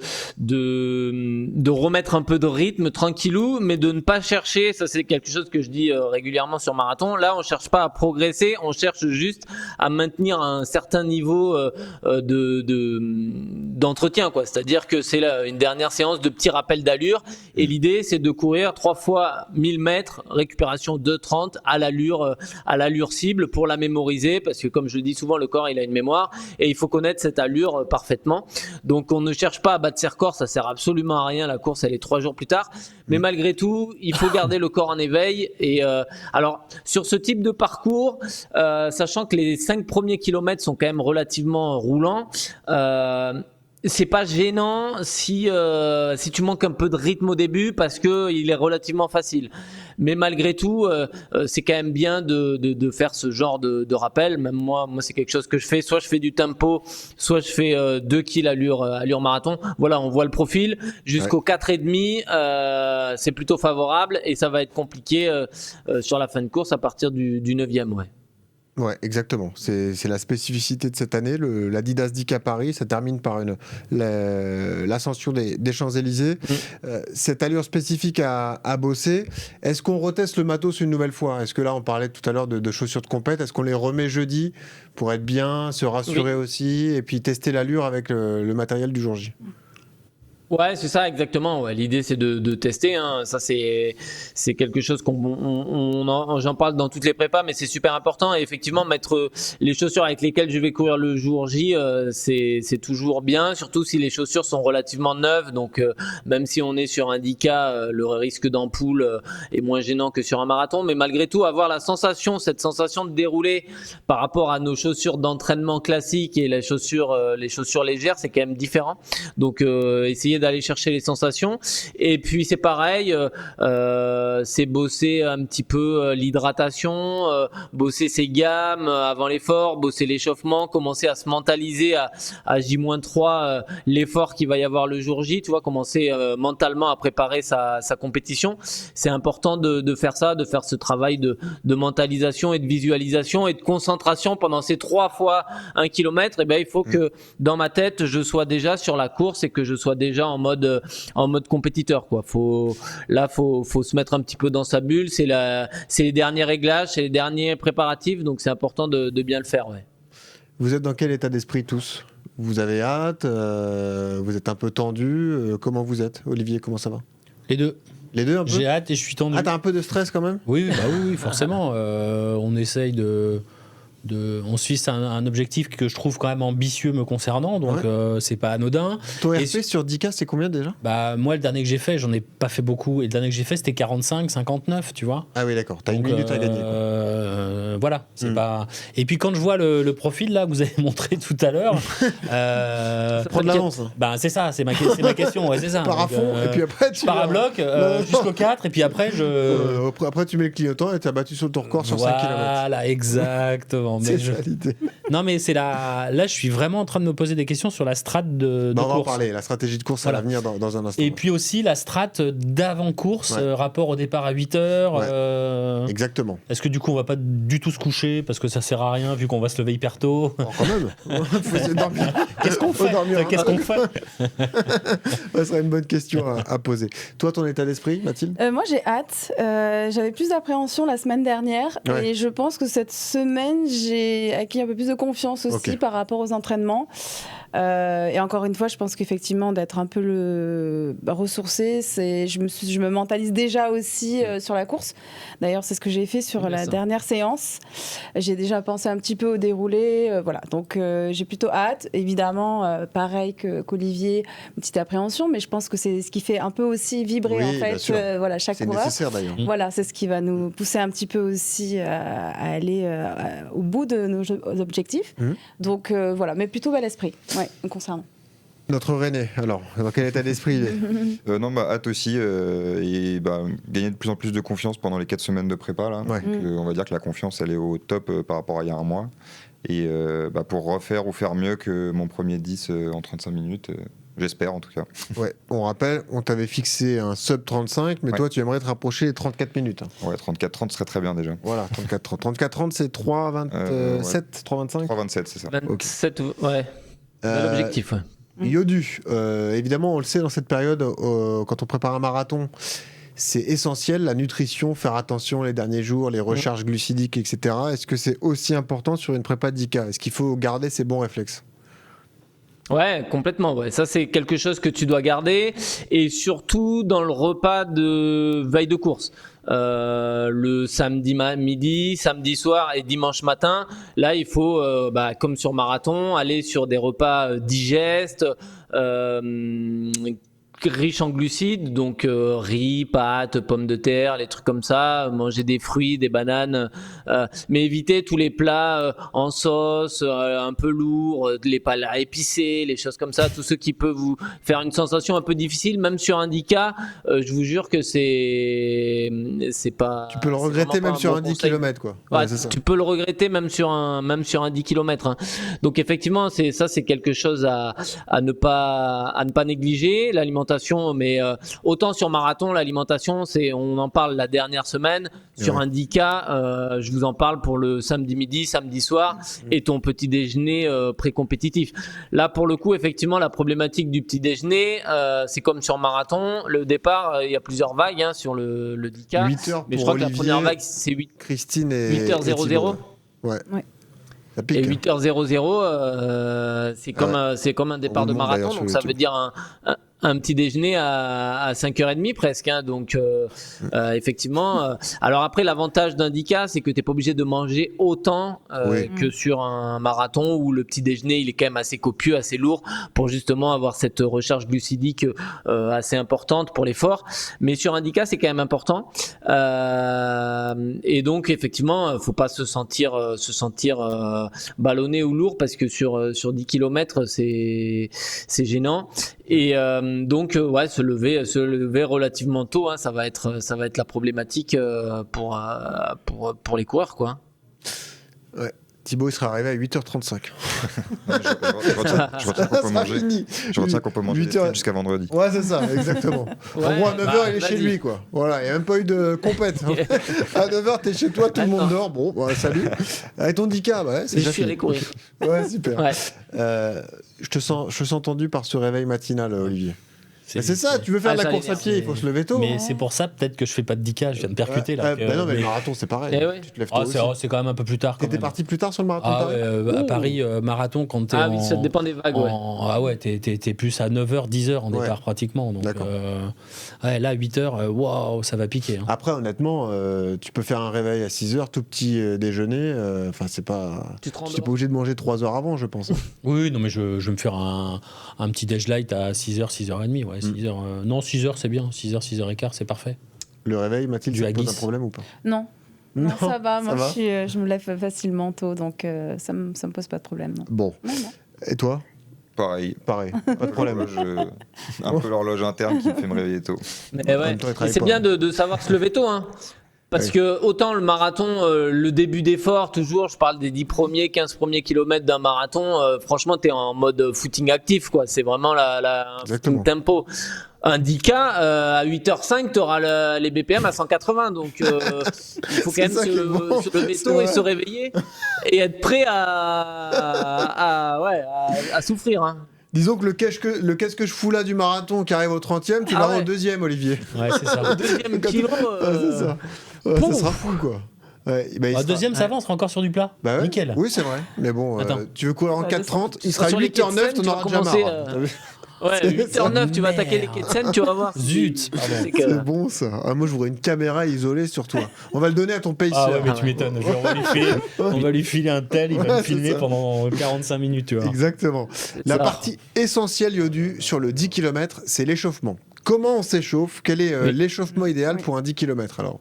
remettre un peu de rythme tranquillou, mais de ne pas chercher. Ça, c'est quelque chose que je dis régulièrement sur marathon. Là, on cherche pas à progresser, on cherche juste à maintenir un certain niveau d'entretien, quoi. C'est-à-dire que c'est une dernière séance de petits rappels d'allure. Et l'idée, c'est de courir 3 fois 1000 mètres, récupération 2,30 à l'allure cible pour la mémoriser, parce que comme je le dis souvent, le corps, il a une mémoire et il faut connaître cette allure parfaitement. Donc on ne cherche pas à battre ses records, ça sert absolument à rien. La course, elle est 3 jours plus tard. Mais malgré tout, il faut garder le corps en éveil. Et alors sur ce type de parcours, sachant que les 5 premiers kilomètres sont quand même relativement roulants, c'est pas gênant si tu manques un peu de rythme au début parce que il est relativement facile. Mais malgré tout, c'est quand même bien de faire ce genre de rappel. Même moi c'est quelque chose que je fais. Soit je fais du tempo, soit je fais 2 kills allure marathon. Voilà, on voit le profil. Jusqu'au 4,5, c'est plutôt favorable et ça va être compliqué sur la fin de course à partir du 9e. Ouais. Ouais, exactement. C'est la spécificité de cette année. L'Adidas 10K Paris, ça termine par l'ascension des Champs-Élysées. Cette allure spécifique à bosser. Est-ce qu'on reteste le matos une nouvelle fois? Est-ce que là, on parlait tout à l'heure de chaussures de compète. Est-ce qu'on les remet jeudi pour être bien, se rassurer aussi, et puis tester l'allure avec le matériel du jour J? Ouais, c'est ça exactement. Ouais. L'idée c'est de tester. Hein. Ça c'est quelque chose j'en parle dans toutes les prépas, mais c'est super important. Et effectivement, mettre les chaussures avec lesquelles je vais courir le jour J, c'est toujours bien. Surtout si les chaussures sont relativement neuves. Donc même si on est sur un 10K, le risque d'ampoule est moins gênant que sur un marathon. Mais malgré tout, avoir cette sensation de dérouler par rapport à nos chaussures d'entraînement classiques et les chaussures légères, c'est quand même différent. Donc essayer d'aller chercher les sensations. Et puis c'est pareil, c'est bosser un petit peu l'hydratation, bosser ses gammes avant l'effort, bosser l'échauffement, commencer à se mentaliser à J-3 l'effort qu'il va y avoir le jour J, tu vois, commencer mentalement à préparer sa compétition. C'est important de faire ça, de faire ce travail de mentalisation et de visualisation et de concentration pendant ces 3 fois 1 km. Et il faut que dans ma tête, je sois déjà sur la course et que je sois déjà en mode compétiteur, quoi. Faut se mettre un petit peu dans sa bulle. C'est les derniers réglages, c'est les derniers préparatifs, donc c'est important de bien le faire. Ouais. Vous êtes dans quel état d'esprit tous? Vous avez hâte? Vous êtes un peu tendu? Comment vous êtes, Olivier? Comment ça va? Les deux. Les deux un peu. J'ai hâte et je suis tendu. Ah, t'as un peu de stress quand même? Oui, forcément. On essaye on se fixe un objectif que je trouve quand même ambitieux me concernant, donc c'est pas anodin. Ton RP sur 10K, c'est combien déjà? Bah moi, le dernier que j'ai fait, j'en ai pas fait beaucoup, et le dernier que j'ai fait, c'était 45, 59, tu vois. Ah oui, d'accord. T'as une minute à gagner. Voilà, c'est pas. Et puis quand je vois le profil là que vous avez montré tout à l'heure, prends de l'avance. Bah c'est ça, c'est ma question, c'est ça. Pars à fond, et puis après tu pars à bloc jusqu'au 4, et puis après après tu mets le clignotant et t'as battu sur ton record sur 5 km. Voilà, exactement. C'est ça l'idée. Non mais là je suis vraiment en train de me poser des questions sur la strat de on course. va en parler, la stratégie de course à l'avenir dans un instant. Et puis aussi la strat d'avant-course, rapport au départ à 8h. Exactement. Est-ce que du coup on va pas du tout se coucher parce que ça sert à rien vu qu'on va se lever hyper tôt? Quand même. Faut dormir. Qu'est-ce qu'on fait? Qu'est-ce qu'on fait? Ça serait une bonne question à poser. Toi, ton état d'esprit, Mathilde? Moi, j'ai hâte. J'avais plus d'appréhension la semaine dernière et je pense que cette semaine, j'ai acquis un peu plus de confiance aussi par rapport aux entraînements. Et encore une fois, je pense qu'effectivement, d'être un peu ressourcée, je me mentalise déjà aussi sur la course. D'ailleurs, c'est ce que j'ai fait sur la dernière séance. J'ai déjà pensé un petit peu au déroulé. Voilà. Donc, j'ai plutôt hâte. Évidemment, pareil qu'Olivier, une petite appréhension, mais je pense que c'est ce qui fait un peu aussi vibrer en fait, chaque coureur. C'est nécessaire d'ailleurs. Voilà, c'est ce qui va nous pousser un petit peu aussi à aller au bout de nos objectifs. Donc, voilà, mais plutôt bel esprit. Concernant. Notre René, alors, dans quel état d'esprit il est? Non, hâte aussi et gagner de plus en plus de confiance pendant les 4 semaines de prépa. Là. Donc, on va dire que la confiance, elle est au top par rapport à il y a un mois. Et pour refaire ou faire mieux que mon premier 10 en 35 minutes, j'espère en tout cas. Ouais, on rappelle, on t'avait fixé un sub 35, mais toi, tu aimerais te rapprocher des 34 minutes. Ouais, 34-30 serait très bien déjà. Voilà, 34-30. 34-30, c'est 3-27, 3-25 3-27, c'est ça. 27, ouais. L'objectif, ouais. Yodu, évidemment, on le sait dans cette période, quand on prépare un marathon, c'est essentiel, la nutrition, faire attention les derniers jours, les recharges glucidiques, etc. Est-ce que c'est aussi important sur une prépa de 10K? Est-ce qu'il faut garder ces bons réflexes? Ouais, complètement. Ouais. Ça, c'est quelque chose que tu dois garder, et surtout dans le repas de veille de course. Le samedi midi, samedi soir et dimanche matin, là, il faut, comme sur marathon, aller sur des repas digestes, riche en glucides, donc riz, pâtes, pommes de terre, les trucs comme ça, manger des fruits, des bananes, mais éviter tous les plats en sauce, un peu lourds, les plats épicés, les choses comme ça, tout ce qui peut vous faire une sensation un peu difficile, même sur un 10K, je vous jure que c'est pas... Tu peux le regretter même sur un 10 km, quoi. Ouais, tu peux le regretter même sur un 10 km. Hein. Donc effectivement, c'est quelque chose à ne pas négliger, l'alimentation. Mais autant sur marathon, l'alimentation, on en parle la dernière semaine. Sur un 10K, je vous en parle pour le samedi midi, samedi soir, et ton petit déjeuner pré-compétitif. Là, pour le coup, effectivement, la problématique du petit déjeuner, c'est comme sur marathon. Le départ, il y a plusieurs vagues sur le 10K. 8 heures mais je crois que la première vague, c'est 8. Christine et 8h00. Ouais. Et 8h00, c'est comme un départ de marathon, donc ça veut dire un petit déjeuner à 5h30 presque. Hein, donc effectivement. Alors après, l'avantage d'un 10K, c'est que tu n'es pas obligé de manger autant que sur un marathon où le petit déjeuner il est quand même assez copieux, assez lourd pour justement avoir cette recharge glucidique assez importante pour l'effort. Mais sur un 10K, c'est quand même important. Et donc effectivement, faut pas se sentir ballonné ou lourd parce que sur 10 km, c'est gênant. Et donc se lever relativement tôt, ça va être la problématique pour les coureurs, quoi. Ouais. Thibaut, il sera arrivé à 8h35. Je retiens qu'on peut manger jusqu'à vendredi. Ouais, c'est ça, exactement. En gros, à 9h, il est chez lui, quoi. Voilà, il n'y a même pas eu de compète. À 9h, t'es chez toi, tout le monde dort. Bon, salut. Avec ton 10K, c'est je suis allé courir. Ouais, super. Ouais. Je te sens tendu par ce réveil matinal, Olivier. C'est ça, tu veux faire de la course à pied, il faut se lever tôt. Mais c'est pour ça peut-être que je fais pas de 10K, je viens de percuter là. Non, mais le marathon c'est pareil. Tu te lèves tôt aussi. C'est quand même un peu plus tard. T'étais parti plus tard sur le marathon de Paris à Paris, marathon quand t'es oui, ça dépend des vagues. T'es plus à 9h, 10h en départ pratiquement. Donc, là, 8h, waouh, ça va piquer. Hein. Après, honnêtement, tu peux faire un réveil à 6h, tout petit déjeuner. Enfin, c'est pas. Tu n'es pas obligé de manger 3 heures avant, je pense. Oui, non, mais je vais me faire un petit déj light à 6h, 6h30. Ouais, 6h, non, 6h, c'est bien. 6h, 6h15, c'est parfait. Le réveil, Mathilde, ça te pose un problème ou pas? Non, ça va. Moi, je me lève facilement tôt, donc ça me pose pas de problème. Non. Bon. Non. Et toi? Pareil, pas de problème. Un peu l'horloge interne qui me fait me réveiller tôt. Mais c'est bien de savoir se lever tôt, hein. Parce que autant le marathon, le début d'effort, toujours, je parle des 10 premiers, 15 premiers kilomètres d'un marathon, franchement, t'es en mode footing actif, quoi. C'est vraiment un footing tempo. Un 10K, à 8h05, tu auras les BPM à 180. Donc, il faut quand même se lever tôt et se réveiller et être prêt à souffrir. Hein. Disons que le qu'est-ce que je fous là du marathon qui arrive au 30e, tu l'auras au 2e, Olivier. Ouais, c'est ça. Au 2e kilo. C'est ça. Ça sera fou, quoi. Ouais, deuxième, ça va, on sera encore sur du plat. Nickel. Oui, c'est vrai. Mais bon, tu veux courir en 4h30, il sera sur 8h09, t'en auras déjà marre. Ouais, 8h09, tu vas attaquer les quais de Seine, tu vas voir. Zut. C'est bon ça. Moi, je voudrais une caméra isolée sur toi. On va le donner à ton pays. Ah ouais, mais tu m'étonnes. On va lui filer un tel, il va me filmer pendant 45 minutes, tu vois. Exactement. La partie essentielle, Yodu, sur le 10 km, c'est l'échauffement. Comment on s'échauffe? Quel est l'échauffement idéal pour un 10 km alors?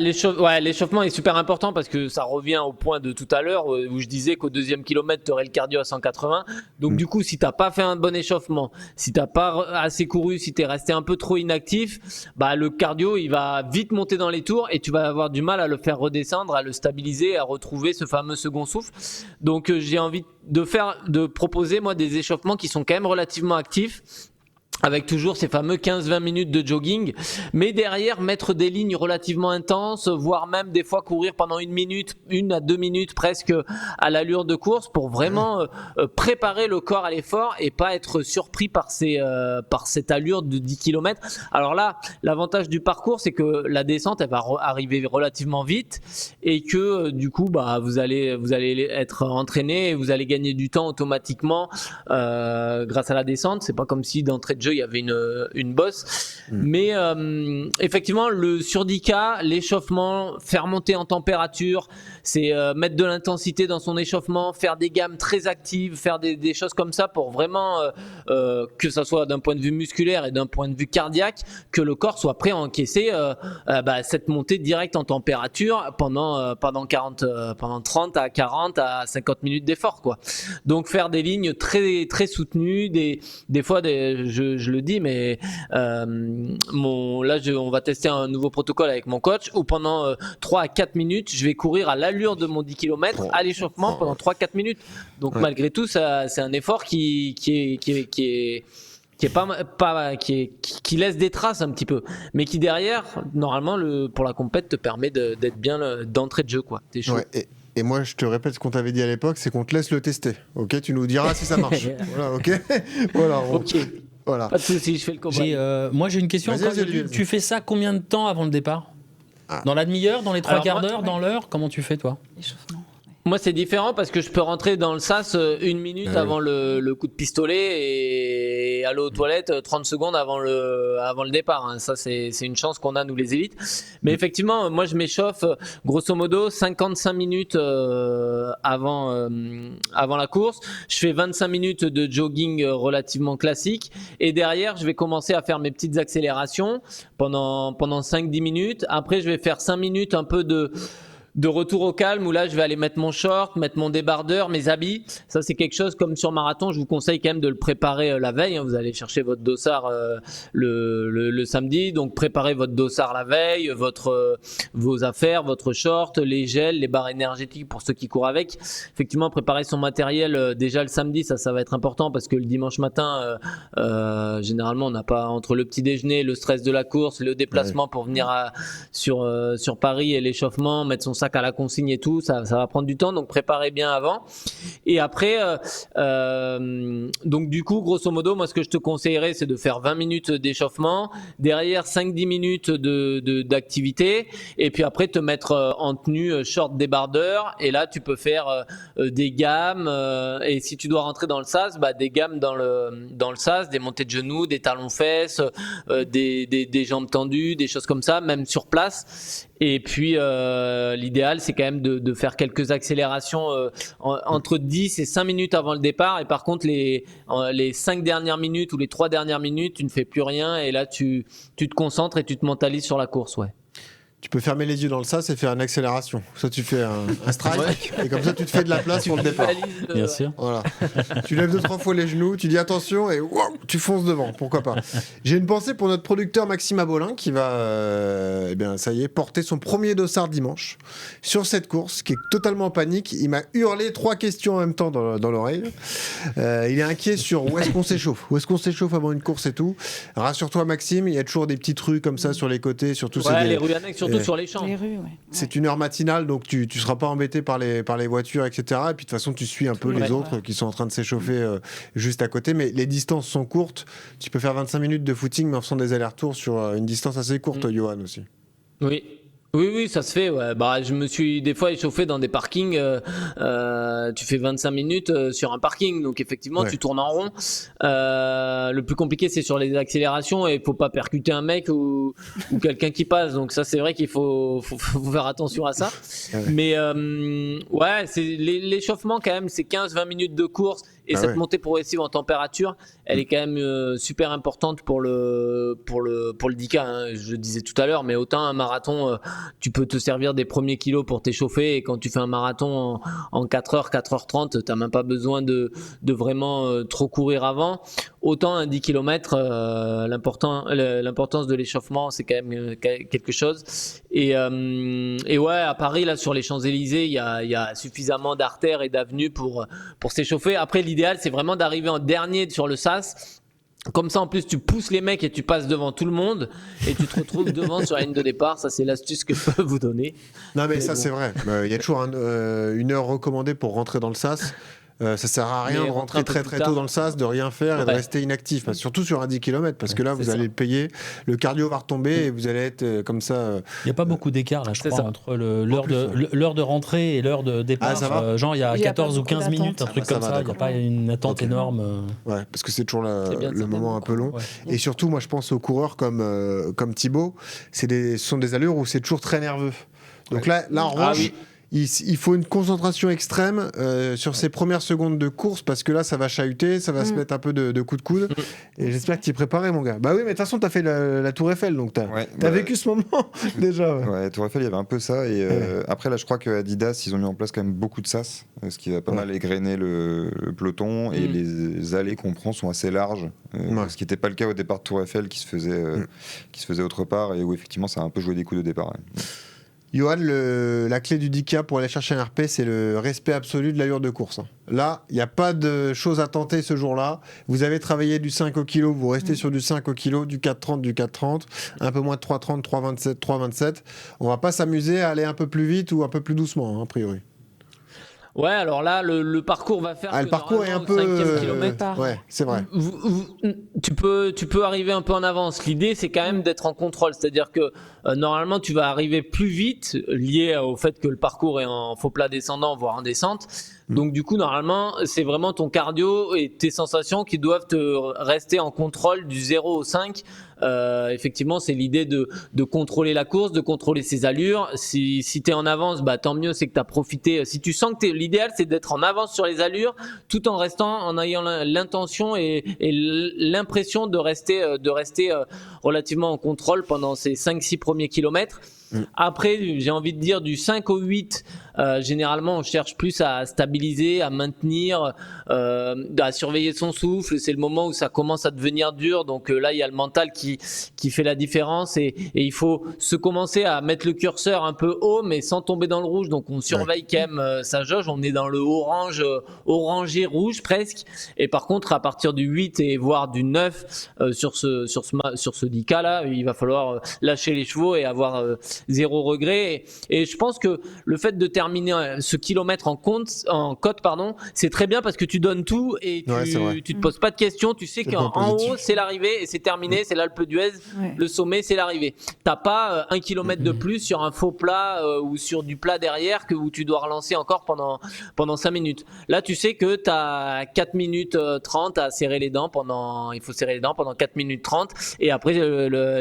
L'échauffement est super important parce que ça revient au point de tout à l'heure où je disais qu'au 2e kilomètre tu aurais le cardio à 180. Donc du coup, si t'as pas fait un bon échauffement, si t'as pas assez couru, si t'es resté un peu trop inactif, le cardio il va vite monter dans les tours et tu vas avoir du mal à le faire redescendre, à le stabiliser, à retrouver ce fameux second souffle. Donc j'ai envie de proposer moi des échauffements qui sont quand même relativement actifs, avec toujours ces fameux 15-20 minutes de jogging, mais derrière mettre des lignes relativement intenses, voire même des fois courir pendant 1 à 2 minutes presque à l'allure de course pour vraiment préparer le corps à l'effort et pas être surpris par cette allure de 10 km. Alors là, l'avantage du parcours, c'est que la descente, elle va arriver relativement vite et que du coup, vous allez être entraîné et vous allez gagner du temps automatiquement grâce à la descente. C'est pas comme si d'entrée de jeu il y avait une bosse, mais effectivement sur 10K, l'échauffement, faire monter en température, c'est mettre de l'intensité dans son échauffement, faire des gammes très actives, faire des choses comme ça pour vraiment que ça soit d'un point de vue musculaire et d'un point de vue cardiaque, que le corps soit prêt à encaisser cette montée directe en température pendant 30 à 40 à 50 minutes d'effort, quoi. Donc faire des lignes très très soutenues, des fois je le dis, mais on va tester un nouveau protocole avec mon coach où pendant 3 à 4 minutes, je vais courir à l'allure de mon 10 km à l'échauffement pendant 3-4 minutes. Donc malgré tout, c'est un effort qui laisse des traces un petit peu, mais qui derrière, normalement, pour la compète, te permet d'être bien d'entrée de jeu, quoi. T'es chaud. Ouais, et moi, je te répète ce qu'on t'avait dit à l'époque, c'est qu'on te laisse le tester. Ok, tu nous diras si ça marche. Voilà, ok. Voilà. Pas de souci, je fais le combat. Moi, j'ai une question. Tu fais ça combien de temps avant le départ? Dans la demi-heure, dans les 3 quarts d'heure, dans l'heure? Comment tu fais, toi? Échauffement. Moi, c'est différent parce que je peux rentrer dans le sas 1 minute avant le coup de pistolet et aller aux toilettes 30 secondes avant le départ. Hein. Ça, c'est une chance qu'on a, nous, les élites. Mais effectivement, moi, je m'échauffe grosso modo 55 minutes avant la course. Je fais 25 minutes de jogging relativement classique. Et derrière, je vais commencer à faire mes petites accélérations pendant 5-10 minutes. Après, je vais faire 5 minutes un peu de retour au calme où là je vais aller mettre mon short, mettre mon débardeur, mes habits. Ça c'est quelque chose comme sur marathon, je vous conseille quand même de le préparer la veille. Hein. Vous allez chercher votre dossard le samedi, donc préparez votre dossard la veille, vos affaires, votre short, les gels, les barres énergétiques pour ceux qui courent avec. Effectivement, préparer son matériel déjà le samedi, ça va être important parce que le dimanche matin, généralement on n'a pas, entre le petit déjeuner, le stress de la course, le déplacement pour venir sur Paris et l'échauffement, mettre son sac à la consigne et tout, ça va prendre du temps, donc préparez bien avant. Et après, Donc du coup, grosso modo, moi ce que je te conseillerais, c'est de faire 20 minutes d'échauffement, derrière 5-10 minutes d'activité, et puis après te mettre en tenue short débardeur, et là tu peux faire des gammes, et si tu dois rentrer dans le sas, des gammes dans le sas, des montées de genoux, des talons-fesses, des jambes tendues, des choses comme ça, même sur place. Et puis l'idéal, c'est quand même de faire quelques accélérations entre 10 et 5 minutes avant le départ, et par contre les 5 dernières minutes ou les 3 dernières minutes, tu ne fais plus rien, et là tu te concentres et tu te mentalises sur la course. Tu peux fermer les yeux dans le sas et faire une accélération. Soit tu fais un strike, et comme ça tu te fais de la place pour le départ. Bien sûr. Voilà. Tu lèves 2-3 fois les genoux, tu dis attention et wow, tu fonces devant, pourquoi pas. J'ai une pensée pour notre producteur Maxime Abolin qui va, ça y est, porter son premier dossard dimanche sur cette course qui est totalement en panique. Il m'a hurlé 3 questions en même temps dans l'oreille. Il est inquiet sur où est-ce qu'on s'échauffe. Où est-ce qu'on s'échauffe avant une course et tout. Rassure-toi Maxime, il y a toujours des petites rues comme ça sur les côtés, surtout les rues annexes, surtout sur les champs. Les rues, c'est une heure matinale, donc tu ne seras pas embêté par les voitures, etc. Et puis de toute façon, tu suis un peu les autres qui sont en train de s'échauffer juste à côté. Mais les distances sont courtes. Tu peux faire 25 minutes de footing, mais en faisant des allers-retours sur une distance assez courte, Johan aussi. Oui, ça se fait. Ouais. Je me suis des fois échauffé dans des parkings. Tu fais 25 minutes sur un parking, donc effectivement, tu tournes en rond. Le plus compliqué, c'est sur les accélérations, et il faut pas percuter un mec ou quelqu'un qui passe. Donc ça, c'est vrai qu'il faut faire attention à ça. Mais c'est l'échauffement quand même, c'est 15-20 minutes de course. Et cette montée progressive en température, elle est quand même super importante pour le 10K. Hein. Je le disais tout à l'heure, mais autant un marathon, tu peux te servir des premiers kilos pour t'échauffer. Et quand tu fais un marathon en 4h, 4h30, t'as même pas besoin de vraiment trop courir avant. Autant un 10 km, l'importance de l'échauffement, c'est quand même quelque chose. Et à Paris, là, sur les Champs-Élysées, il y a suffisamment d'artères et d'avenues pour s'échauffer. Après, l'idéal, c'est vraiment d'arriver en dernier sur le sas. Comme ça, en plus, tu pousses les mecs et tu passes devant tout le monde, et tu te retrouves devant sur la ligne de départ. Ça, c'est l'astuce que je peux vous donner. Non, mais ça, c'est vrai. Il y a toujours une heure recommandée pour rentrer dans le sas. Ça sert à rien de rentrer très tôt dans le sas, de rien faire et de rester inactif, surtout sur un 10 km, parce que là vous allez le payer, le cardio va retomber et vous allez être comme ça. Il n'y a pas beaucoup d'écart là, je crois, entre l'heure de rentrée et l'heure de départ. Genre il y a 14 ou 15 minutes, un truc comme ça, il n'y a pas une attente énorme. Ouais, parce que c'est toujours le moment un peu long. Et surtout, moi je pense aux coureurs comme Thibaut, ce sont des allures où c'est toujours très nerveux. Donc là en revanche. Il faut une concentration extrême sur ces premières secondes de course, parce que là ça va chahuter, ça va se mettre un peu de coups de coude, et j'espère que tu es préparé mon gars. Bah oui, mais de toute façon tu as fait la Tour Eiffel, donc tu as vécu ce moment déjà. Ouais, Tour Eiffel, il y avait un peu ça, et après là je crois que Adidas, ils ont mis en place quand même beaucoup de sas, ce qui va pas mal égrener le peloton, et les allées qu'on prend sont assez larges, ce qui n'était pas le cas au départ de Tour Eiffel, qui se faisait autre part, et où effectivement ça a un peu joué des coups de départ. Johan, la clé du 10K pour aller chercher un RP, c'est le respect absolu de l'allure de course. Là, il n'y a pas de choses à tenter ce jour-là. Vous avez travaillé du 5 au kilo, vous restez sur du 5 au kilo, du 4,30, du 4,30, un peu moins de 3,30, 3,27, 3,27. On va pas s'amuser à aller un peu plus vite ou un peu plus doucement, a priori. Ouais, alors là, le parcours va faire. Le parcours est un peu. 5e kilomètre. Ouais, c'est vrai. Tu peux arriver un peu en avance. L'idée, c'est quand même d'être en contrôle. C'est-à-dire que normalement, tu vas arriver plus vite, lié au fait que le parcours est en faux plat descendant, voire en descente. Donc du coup, normalement, c'est vraiment ton cardio et tes sensations qui doivent te rester en contrôle du 0 au 5. Effectivement, c'est l'idée de contrôler la course, de contrôler ses allures. Si tu es en avance, tant mieux, c'est que tu as profité. Si tu sens que l'idéal, c'est d'être en avance sur les allures, tout en ayant l'intention et l'impression de rester relativement en contrôle pendant ces 5-6 premiers kilomètres. Après, j'ai envie de dire du 5 au 8, généralement on cherche plus à stabiliser, à maintenir, à surveiller son souffle. C'est le moment où ça commence à devenir dur, donc là il y a le mental qui fait la différence, et il faut se commencer à mettre le curseur un peu haut mais sans tomber dans le rouge. Donc on surveille quand même sa jauge, on est dans le orangé rouge presque, et par contre à partir du 8 et voire du 9 sur ce 10K là, il va falloir lâcher les chevaux et avoir zéro regret. Et je pense que le fait de terminer ce kilomètre en côte, c'est très bien parce que tu donnes tout et tu te poses pas de questions. Tu sais qu'en haut, c'est l'arrivée et c'est terminé. C'est l'Alpe d'Huez, le sommet, c'est l'arrivée. T'as pas 1 kilomètre de plus sur un faux plat ou sur du plat derrière où tu dois relancer encore pendant 5 minutes. Là, tu sais que tu as 4 minutes 30 à serrer les dents il faut serrer les dents pendant 4 minutes 30 et après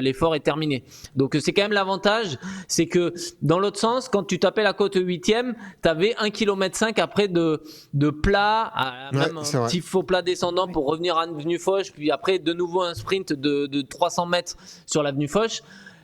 l'effort est terminé. Donc c'est quand même l'avantage, c'est que dans l'autre sens, quand tu tapais la côte 8e, tu avais 1,5 km après de plat, même un petit faux plat descendant pour revenir à l'avenue Foch, puis après de nouveau un sprint de 300 mètres sur l'avenue Foch.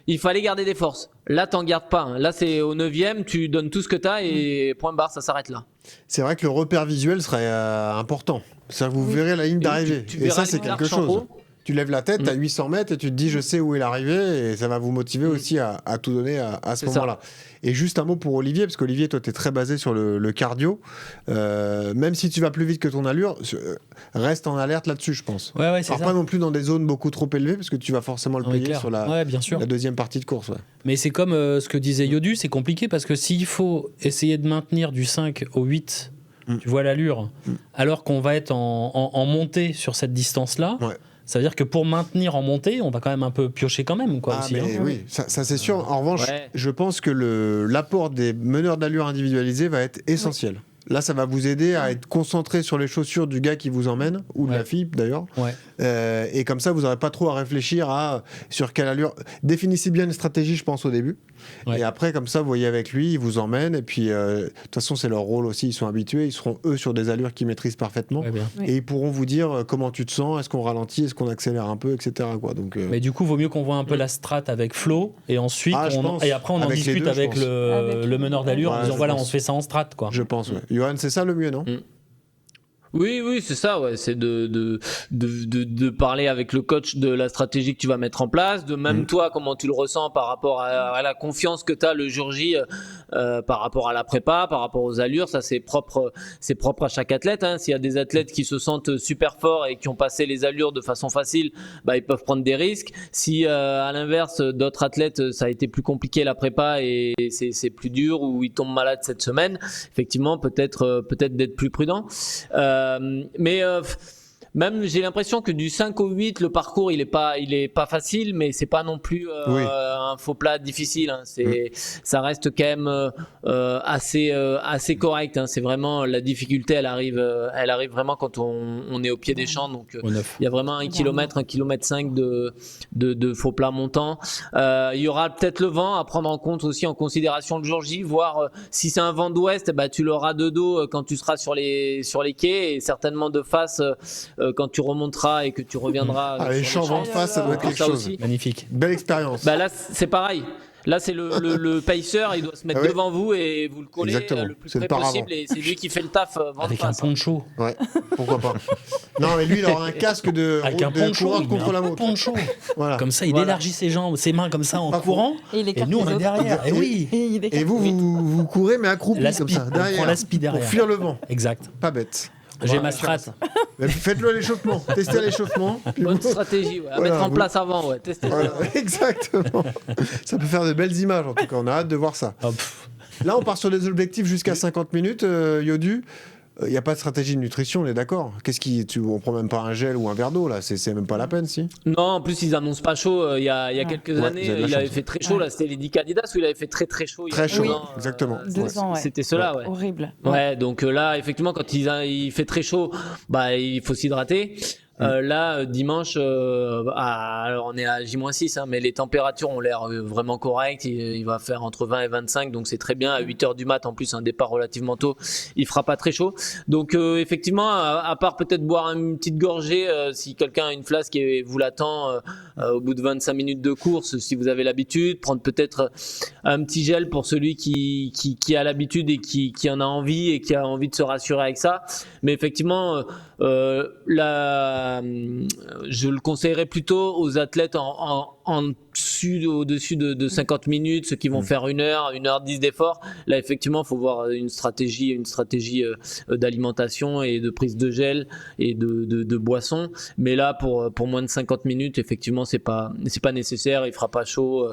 Il fallait garder des forces. Là, t'en gardes pas. Hein. Là, c'est au 9e, tu donnes tout ce que t'as et point barre, ça s'arrête là. C'est vrai que le repère visuel serait important. C'est-à-dire que vous verrez la ligne d'arrivée. Et ça, c'est quelque chose. Tu lèves la tête à 800 mètres et tu te dis je sais où est l'arrivée et ça va vous motiver aussi à tout donner à ce moment-là. Et juste un mot pour Olivier, parce qu'Olivier, toi, tu es très basé sur le cardio. Même si tu vas plus vite que ton allure, reste en alerte là-dessus, je pense. Ouais, c'est ça. Pas non plus dans des zones beaucoup trop élevées, parce que tu vas forcément le payer sur la deuxième partie de course. Ouais. Mais c'est comme ce que disait Yodu, c'est compliqué parce que s'il faut essayer de maintenir du 5 au 8, tu vois l'allure, alors qu'on va être en montée sur cette distance-là. Ouais. Ça veut dire que pour maintenir en montée, on va quand même un peu piocher quand même. Quoi, aussi, mais oui, ça c'est sûr. En revanche, je pense que l'apport des meneurs d'allure individualisés va être essentiel. Là, ça va vous aider à être concentré sur les chaussures du gars qui vous emmène, ou de la fille d'ailleurs. Et comme ça, vous n'aurez pas trop à réfléchir sur quelle allure. Définissez bien une stratégie, je pense, au début. Et après, comme ça, vous voyez avec lui, il vous emmène. Et puis, de toute façon, c'est leur rôle aussi. Ils sont habitués. Ils seront, eux, sur des allures qu'ils maîtrisent parfaitement. Et ils pourront vous dire comment tu te sens, est-ce qu'on ralentit, est-ce qu'on accélère un peu, etc. Quoi. Donc, mais du coup, il vaut mieux qu'on voit un peu la strat avec Flo. Et ensuite, et après, on en discute avec le meneur d'allure en disant voilà, on se fait ça en strat. Quoi. Je pense, Johan, c'est ça le mieux, non ? Oui, c'est ça, c'est de parler avec le coach de la stratégie que tu vas mettre en place, de même toi, comment tu le ressens par rapport à la confiance que tu as le jour J, par rapport à la prépa, par rapport aux allures, ça c'est propre à chaque athlète, hein. S'il y a des athlètes qui se sentent super forts et qui ont passé les allures de façon facile, ils peuvent prendre des risques. Si à l'inverse, d'autres athlètes, ça a été plus compliqué la prépa et c'est plus dur ou ils tombent malades cette semaine, effectivement, peut-être d'être plus prudent. Mais même j'ai l'impression que du 5 au 8 le parcours il est pas facile, mais c'est pas non plus un faux plat difficile, hein. Ça reste quand même assez correct, hein. C'est vraiment la difficulté, elle arrive vraiment quand on est au pied des champs, donc il y a vraiment 1 km, 1,5 km de faux plat montant. Il y aura peut-être le vent à prendre en compte aussi, en considération le jour J, voir si c'est un vent d'ouest, tu l'auras de dos quand tu seras sur les quais, et certainement de face quand tu remonteras et que tu reviendras. Les champs vent de face, ça doit être quelque chose. Aussi. Magnifique. Belle expérience. Là, c'est pareil. Là, c'est le pacer, il doit se mettre devant vous et vous le coller le plus près possible. Et c'est lui qui fait le taf vent avec de face. Un poncho. Ouais, pourquoi pas. Non, mais lui, il aura un casque avec un poncho contre la montre. Poncho. Voilà. Comme ça, il élargit ses jambes, ses mains comme ça en courant. Et nous, on est derrière. Et vous courez, mais accroupi comme ça. On prend l'aspi derrière. Pour fuir le vent. Exact. Pas bête. J'ai ma strat. Faites-le à l'échauffement. Testez à l'échauffement. Bonne stratégie, à mettre en place avant. Testez. Exactement. Ça peut faire de belles images, en tout cas. On a hâte de voir ça. Là, on part sur des objectifs jusqu'à 50 minutes, Yodu. Il n'y a pas de stratégie de nutrition, on est d'accord. On prend même pas un gel ou un verre d'eau, là, c'est même pas la peine, si. Non, en plus ils annoncent pas chaud. Il y a quelques années, il avait fait très chaud. Là, c'était les 10 Adidas où il avait fait très très chaud. Très chaud, exactement. 2 ans, C'était cela, horrible. Ouais, donc là, effectivement, quand il fait très chaud, il faut s'hydrater. Là, dimanche, alors on est à J-6, hein, mais les températures ont l'air vraiment correctes. Il va faire entre 20 et 25, donc c'est très bien. À 8h du mat, en plus, un départ relativement tôt, il fera pas très chaud. Donc, effectivement, à part peut-être boire une petite gorgée, si quelqu'un a une flasque et vous l'attend au bout de 25 minutes de course, si vous avez l'habitude, prendre peut-être un petit gel pour celui qui a l'habitude et qui en a envie et qui a envie de se rassurer avec ça. Mais effectivement, je le conseillerais plutôt aux athlètes au-dessus de 50 minutes, ceux qui vont faire 1h10 d'effort. Là, effectivement, il faut voir une stratégie d'alimentation et de prise de gel et de boisson. Mais là, pour moins de 50 minutes, effectivement, c'est pas nécessaire. Il fera pas chaud.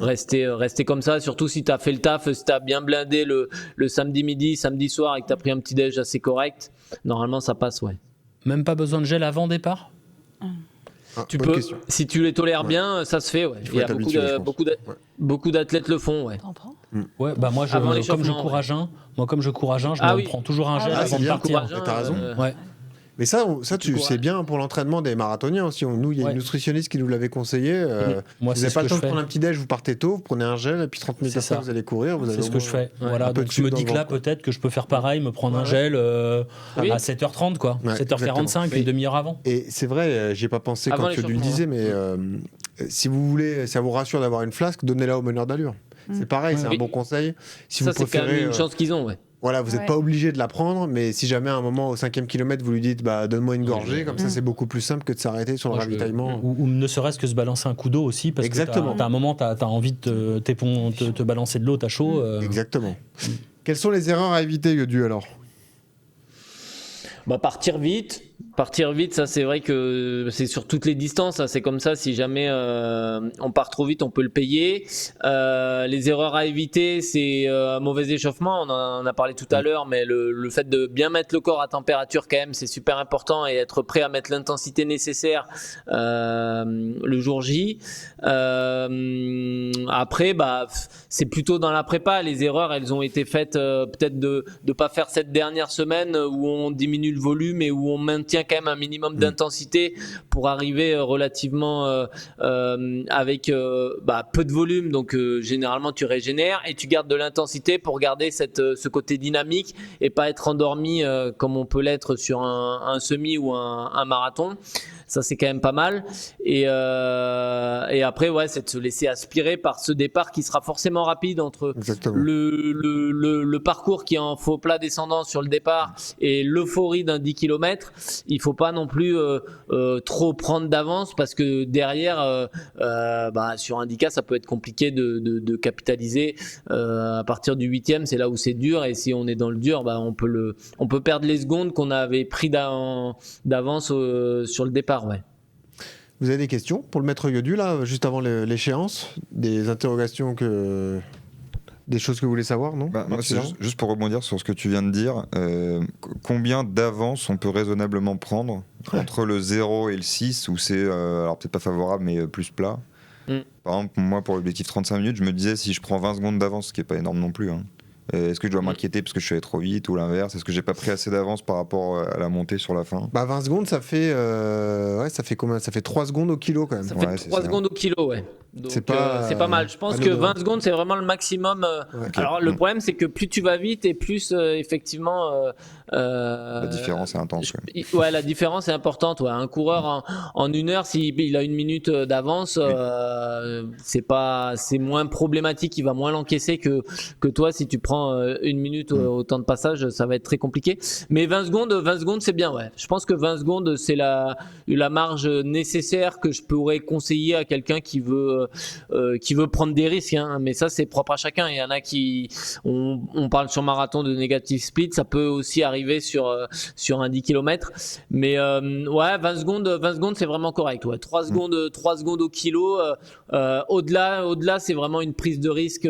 Rester comme ça, surtout si tu as fait le taf, si tu as bien blindé le samedi midi, samedi soir et que tu as pris un petit déj assez correct, normalement ça passe, ouais. Même pas besoin de gel avant départ ? Tu peux, si tu les tolères bien, ça se fait, ouais. Il y a beaucoup d'athlètes le font, ouais. T'en prends ? Ouais, bah moi, comme je cours à jeun, je me prends toujours un gel avant de partir. T'as raison. Ouais. Mais ça c'est bien pour l'entraînement des marathoniens aussi. Nous, il y a une nutritionniste qui nous l'avait conseillé. Moi, vous n'avez pas le temps de prendre un petit déj, vous partez tôt, vous prenez un gel, et puis 30 minutes après, vous allez courir. C'est ce que je fais. Voilà, donc je me dis que là, peut-être que je peux faire pareil, me prendre un gel à 7h30, quoi. 7h45, une demi-heure avant. Et c'est vrai, j'y ai pas pensé quand tu le disais, mais si vous voulez, ça vous rassure d'avoir une flasque, donnez-la au meneur d'allure. C'est pareil, c'est un bon conseil. Si ça, vous préférez, c'est quand même une chance qu'ils ont, ouais. Voilà, vous n'êtes pas obligé de la prendre, mais si jamais à un moment au 5e kilomètre vous lui dites donne-moi une gorgée, comme ça c'est beaucoup plus simple que de s'arrêter sur le ravitaillement. Ou ne serait-ce que se balancer un coup d'eau aussi, parce que t'as un moment, t'as envie de te balancer de l'eau, t'as chaud. Exactement. Quelles sont les erreurs à éviter, Yodu, alors ? Partir vite, ça c'est vrai que c'est sur toutes les distances, ça, c'est comme ça, si jamais on part trop vite on peut le payer. Les erreurs à éviter, c'est un mauvais échauffement, on en a parlé tout à l'heure, mais le fait de bien mettre le corps à température quand même, c'est super important, et être prêt à mettre l'intensité nécessaire le jour J. Après, c'est plutôt dans la prépa, les erreurs elles ont été faites peut-être de pas faire cette dernière semaine où on diminue le volume et où on maintient quand même un minimum d'intensité pour arriver relativement avec peu de volume, donc généralement tu régénères et tu gardes de l'intensité pour garder ce côté dynamique et pas être endormi comme on peut l'être sur un semi ou un marathon. Ça c'est quand même pas mal, et après c'est de se laisser aspirer par ce départ qui sera forcément rapide entre le parcours qui est en faux plat descendant sur le départ et l'euphorie d'un 10 km. Il faut pas non plus trop prendre d'avance, parce que derrière sur un 10K ça peut être compliqué de capitaliser. À partir du 8e c'est là où c'est dur, et si on est dans le dur on peut perdre les secondes qu'on avait pris d'avance sur le départ. Ouais. Vous avez des questions pour le maître Yodu, là, juste avant l'échéance? Des interrogations, des choses que vous voulez savoir, non? Moi, c'est juste pour rebondir sur ce que tu viens de dire. Combien d'avance on peut raisonnablement prendre entre le 0 et le 6, où c'est, alors peut-être pas favorable, mais plus plat? Par exemple, moi, pour l'objectif 35 minutes, je me disais, si je prends 20 secondes d'avance, ce qui n'est pas énorme non plus, est-ce que je dois m'inquiéter parce que je suis allé trop vite, ou l'inverse? Est-ce que j'ai pas pris assez d'avance par rapport à la montée sur la fin? 20 secondes, ça fait combien? Ça fait 3 secondes au kilo quand même. Ça fait 3 secondes au kilo, ouais. Donc, c'est pas mal. Je pense que 20 secondes, c'est vraiment le maximum. Alors, le problème, c'est que plus tu vas vite et plus, effectivement... la différence est intense. Ouais, la différence est importante. Ouais. Un coureur, en 1 heure, s'il a 1 minute d'avance, c'est moins problématique. Il va moins l'encaisser que toi. Si tu prends 1 minute au temps de passage, ça va être très compliqué. Mais 20 secondes, c'est bien. Ouais. Je pense que 20 secondes, c'est la marge nécessaire que je pourrais conseiller à quelqu'un qui veut prendre des risques, mais ça c'est propre à chacun. Il y en a on parle sur marathon de negative split, ça peut aussi arriver sur un 10 km, mais 20 secondes c'est vraiment correct. 3 secondes au kilo, au-delà c'est vraiment une prise de risque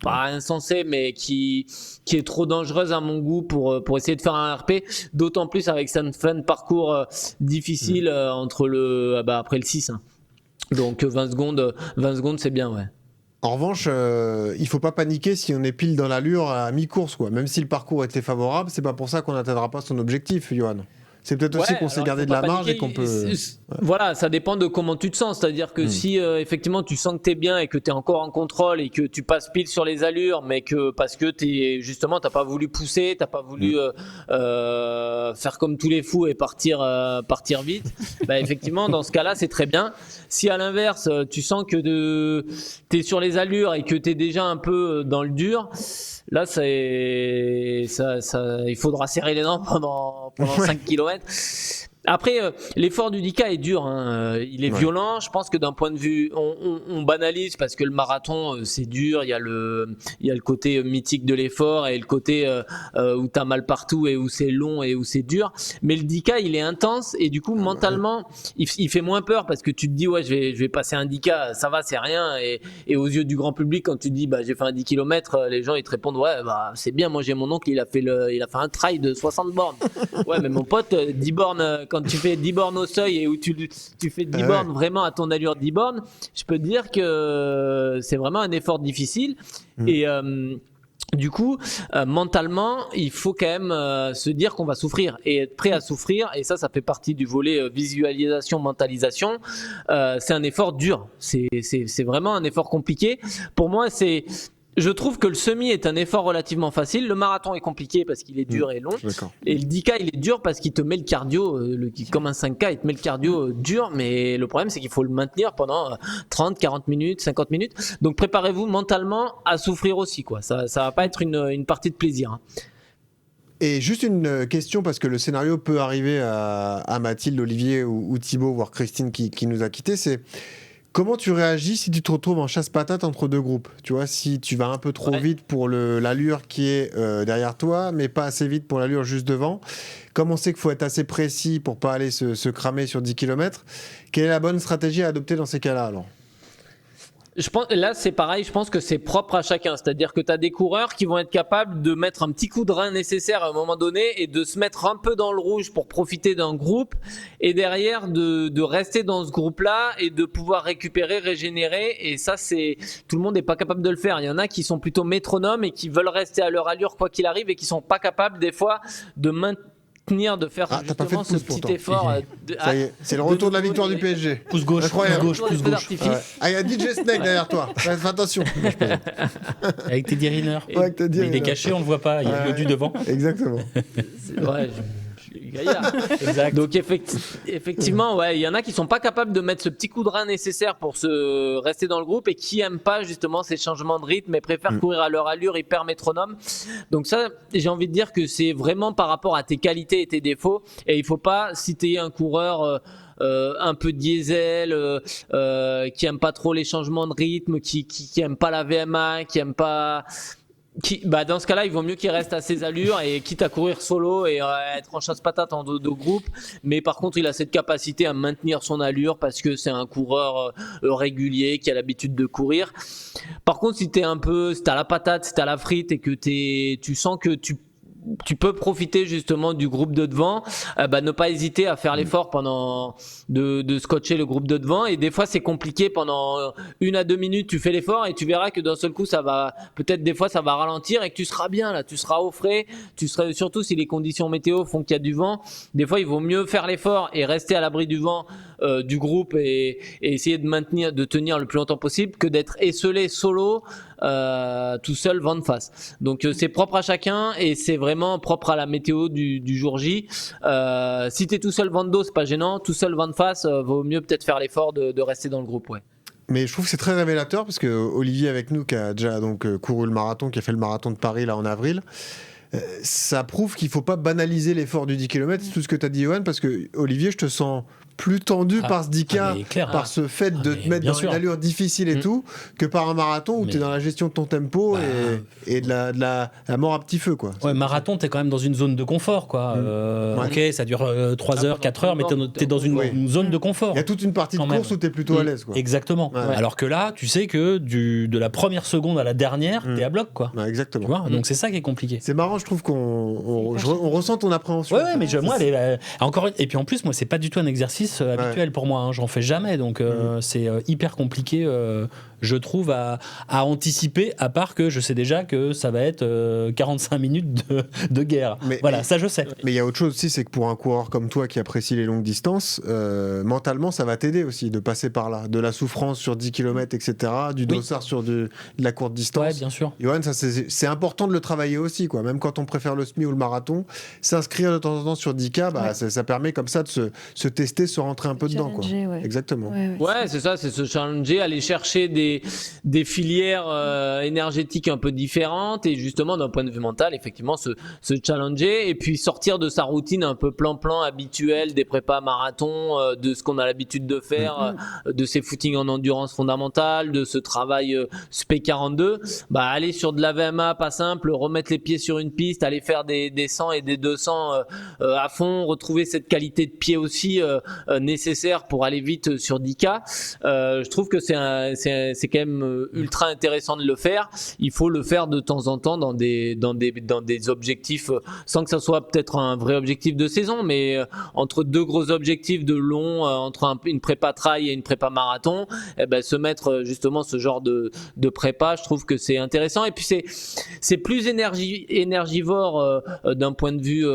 pas insensée, mais qui est trop dangereuse à mon goût pour essayer de faire un RP, d'autant plus avec cette fin de parcours difficile entre après le 6. Donc 20 secondes c'est bien, ouais. En revanche, il faut pas paniquer si on est pile dans l'allure à mi-course, quoi. Même si le parcours était favorable, c'est pas pour ça qu'on n'atteindra pas son objectif, Johan. C'est peut-être aussi qu'on s'est gardé de la marge et qu'on peut... Voilà, ça dépend de comment tu te sens. C'est-à-dire que si effectivement tu sens que t'es bien et que t'es encore en contrôle et que tu passes pile sur les allures, mais que parce que t'as pas voulu pousser, t'as pas voulu faire comme tous les fous et partir vite, effectivement dans ce cas-là c'est très bien. Si à l'inverse tu sens que t'es sur les allures et que t'es déjà un peu dans le dur, là il faudra serrer les dents pendant 5 km. Après, l'effort du 10K est dur, hein. Il est violent. Je pense que d'un point de vue, on banalise parce que le marathon, c'est dur. Il y a le côté mythique de l'effort et le côté où t'as mal partout et où c'est long et où c'est dur. Mais le 10K, il est intense et du coup, mentalement, il fait moins peur parce que tu te dis, ouais, je vais passer un 10K, ça va, c'est rien. Et aux yeux du grand public, quand tu dis, bah, j'ai fait un 10 km, les gens, ils te répondent, ouais, bah, c'est bien. Moi, j'ai mon oncle, il a fait un trail de 60 bornes. Ouais, mais mon pote, 10 bornes, quand tu fais 10 bornes au seuil et où tu fais 10 bornes vraiment à ton allure 10 bornes, je peux te dire que c'est vraiment un effort difficile. Et du coup, mentalement, il faut quand même se dire qu'on va souffrir et être prêt à souffrir. Et ça fait partie du volet visualisation, mentalisation. C'est un effort dur. C'est vraiment un effort compliqué. Pour moi, je trouve que le semi est un effort relativement facile. Le marathon est compliqué parce qu'il est dur et long. Et le 10K, il est dur parce qu'il te met le cardio, comme un 5K, il te met le cardio dur. Mais le problème, c'est qu'il faut le maintenir pendant 30, 40 minutes, 50 minutes. Donc préparez-vous mentalement à souffrir aussi, quoi. Ça va pas être une partie de plaisir, hein. Et juste une question, parce que le scénario peut arriver à Mathilde, Olivier ou Thibaut, voire Christine qui nous a quittés, c'est... Comment tu réagis si tu te retrouves en chasse-patate entre deux groupes ? Tu vois, si tu vas un peu trop vite pour l'allure qui est derrière toi, mais pas assez vite pour l'allure juste devant. Comme on sait qu'il faut être assez précis pour pas aller se cramer sur 10 km, quelle est la bonne stratégie à adopter dans ces cas-là alors ? Là, c'est pareil, je pense que c'est propre à chacun. C'est-à-dire que tu as des coureurs qui vont être capables de mettre un petit coup de rein nécessaire à un moment donné et de se mettre un peu dans le rouge pour profiter d'un groupe et derrière de rester dans ce groupe-là et de pouvoir récupérer, régénérer. Et ça, tout le monde n'est pas capable de le faire. Il y en a qui sont plutôt métronomes et qui veulent rester à leur allure quoi qu'il arrive et qui sont pas capables des fois de de faire justement ce petit effort. Ça y est, c'est le retour de la victoire du PSG. Pouce gauche, pouce gauche. Ah, il y a DJ Snake derrière toi. Fais attention. Avec Teddy Riner. Ouais, il est caché, on le voit pas. Il y a le du devant. Exactement. C'est vrai. Exact. Donc effectivement, ouais, il y en a qui sont pas capables de mettre ce petit coup de rein nécessaire pour se rester dans le groupe et qui aiment pas justement ces changements de rythme et préfèrent courir à leur allure hyper métronome. Donc ça, j'ai envie de dire que c'est vraiment par rapport à tes qualités et tes défauts. Et il faut pas, si t'es un coureur un peu diesel, qui aime pas trop les changements de rythme, qui aime pas la VMA, qui aime pas... dans ce cas-là, il vaut mieux qu'il reste à ses allures et quitte à courir solo et être en chasse-patate en deux groupes. Mais par contre, il a cette capacité à maintenir son allure parce que c'est un coureur régulier qui a l'habitude de courir. Par contre, si t'as la patate, si t'as la frite et que tu sens que tu peux profiter justement du groupe de devant, ne pas hésiter à faire l'effort de scotcher le groupe de devant. Et des fois c'est compliqué, pendant 1 à 2 minutes tu fais l'effort et tu verras que d'un seul coup peut-être des fois ça va ralentir et que tu seras bien là, tu seras au frais, surtout si les conditions météo font qu'il y a du vent. Des fois il vaut mieux faire l'effort et rester à l'abri du vent du groupe et essayer de tenir le plus longtemps possible que d'être esselé solo tout seul vent de face. Donc c'est propre à chacun et c'est vraiment propre à la météo du jour J. Si t'es tout seul vent de dos, c'est pas gênant. Tout seul vent de face, vaut mieux peut-être faire l'effort de rester dans le groupe, ouais. Mais je trouve que c'est très révélateur parce que Olivier avec nous qui a déjà couru le marathon, qui a fait le marathon de Paris là en avril, ça prouve qu'il faut pas banaliser l'effort du 10 km. C'est tout ce que tu as dit, Johan, parce que Olivier, je te sens plus tendu par ce 10K, par ce fait de te mettre dans une allure difficile et tout, que par un marathon où tu es dans la gestion de ton tempo et de la mort à petit feu, quoi. Ouais, marathon, tu es quand même dans une zone de confort, quoi. Ok, ça dure 3 heures, 4 heures, mais tu es dans une zone de confort. Il y a toute une partie de course où tu es plutôt à l'aise, quoi. Exactement. Ouais. Alors que là, tu sais que de la première seconde à la dernière, tu es à bloc, quoi. Ouais, exactement. Tu vois, donc c'est ça qui est compliqué. C'est marrant, je trouve qu'on ressent ton appréhension. Ouais, mais moi, encore et puis en plus, moi, c'est pas du tout un exercice habituel pour moi, hein. J'en fais jamais, donc c'est hyper compliqué, je trouve, à anticiper, à part que je sais déjà que ça va être 45 minutes de guerre. Ça je sais. Mais il y a autre chose aussi, c'est que pour un coureur comme toi qui apprécie les longues distances, mentalement ça va t'aider aussi de passer par là, de la souffrance sur 10 km, etc., du dossard sur de la courte distance. Ouais, bien sûr. Johan, ça c'est important de le travailler aussi, quoi. Même quand on préfère le semi ou le marathon, s'inscrire de temps en temps sur 10K, ça permet comme ça de se tester se rentrer un peu dedans, quoi. Ouais. Exactement. Ouais, c'est ça, c'est se challenger, aller chercher des filières énergétiques un peu différentes et justement d'un point de vue mental, effectivement, se challenger et puis sortir de sa routine un peu plan-plan habituelle des prépas marathon, de ce qu'on a l'habitude de faire, de ses footings en endurance fondamentale, de ce travail SP42, bah aller sur de la VMA pas simple, remettre les pieds sur une piste, aller faire des 100 et des 200 à fond, retrouver cette qualité de pied aussi nécessaire pour aller vite sur 10K. Je trouve que c'est quand même ultra intéressant de le faire. Il faut le faire de temps en temps dans des objectifs, sans que ça soit peut-être un vrai objectif de saison, mais entre deux gros objectifs de long, entre une prépa trail et une prépa marathon, se mettre justement ce genre de prépa, je trouve que c'est intéressant. Et puis c'est plus énergivore d'un point de vue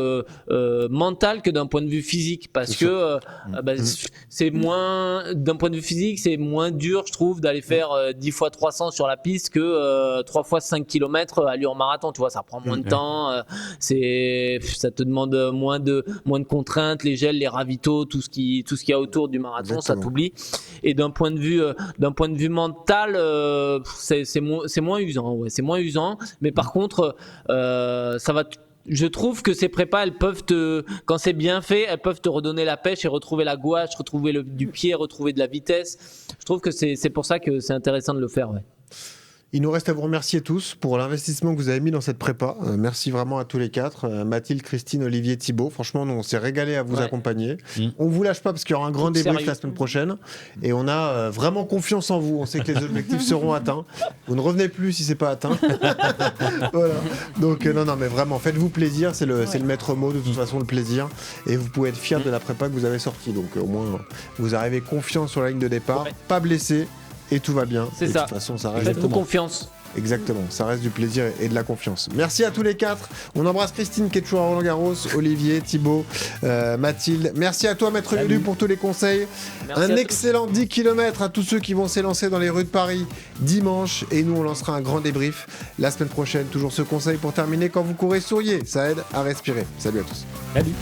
mental que d'un point de vue physique, parce que c'est moins, d'un point de vue physique, c'est moins dur, je trouve, d'aller faire 10 fois 300 sur la piste que 3 fois 5 km allure marathon. Tu vois, ça prend moins de temps, ça te demande moins de contraintes, les gels, les ravitaux, tout ce qu'il y a autour du marathon. Exactement. Ça t'oublie. Et d'un point de vue mental, c'est moins usant. Ouais, c'est moins usant. Mais par contre, ça va. Je trouve que ces prépas, elles peuvent quand c'est bien fait, elles peuvent te redonner la pêche et retrouver la gouache, retrouver du pied, retrouver de la vitesse. Je trouve que c'est pour ça que c'est intéressant de le faire. Ouais. Il nous reste à vous remercier tous pour l'investissement que vous avez mis dans cette prépa. Merci vraiment à tous les quatre. Mathilde, Christine, Olivier, Thibaut. Franchement, nous, on s'est régalé à vous accompagner. On vous lâche pas parce qu'il y aura un grand débrief la semaine prochaine. Et on a vraiment confiance en vous. On sait que les objectifs seront atteints. Vous ne revenez plus si c'est pas atteint. Voilà. Donc, non, mais vraiment, faites-vous plaisir. C'est le maître mot, de toute façon, le plaisir. Et vous pouvez être fiers de la prépa que vous avez sortie. Donc, au moins, vous arrivez confiant sur la ligne de départ, pas blessé. Et tout va bien. C'est ça. De toute façon, ça reste. Faites-vous confiance. Exactement, ça reste du plaisir et de la confiance. Merci à tous les quatre. On embrasse Christine qui est toujours à Roland-Garros, Olivier, Thibaut, Mathilde. Merci à toi, Maître Lulu, pour tous les conseils. Merci. Un excellent 10 km à tous ceux qui vont s'élancer dans les rues de Paris dimanche. Et nous, on lancera un grand débrief la semaine prochaine. Toujours ce conseil pour terminer: quand vous courez, souriez. Ça aide à respirer. Salut à tous. Salut.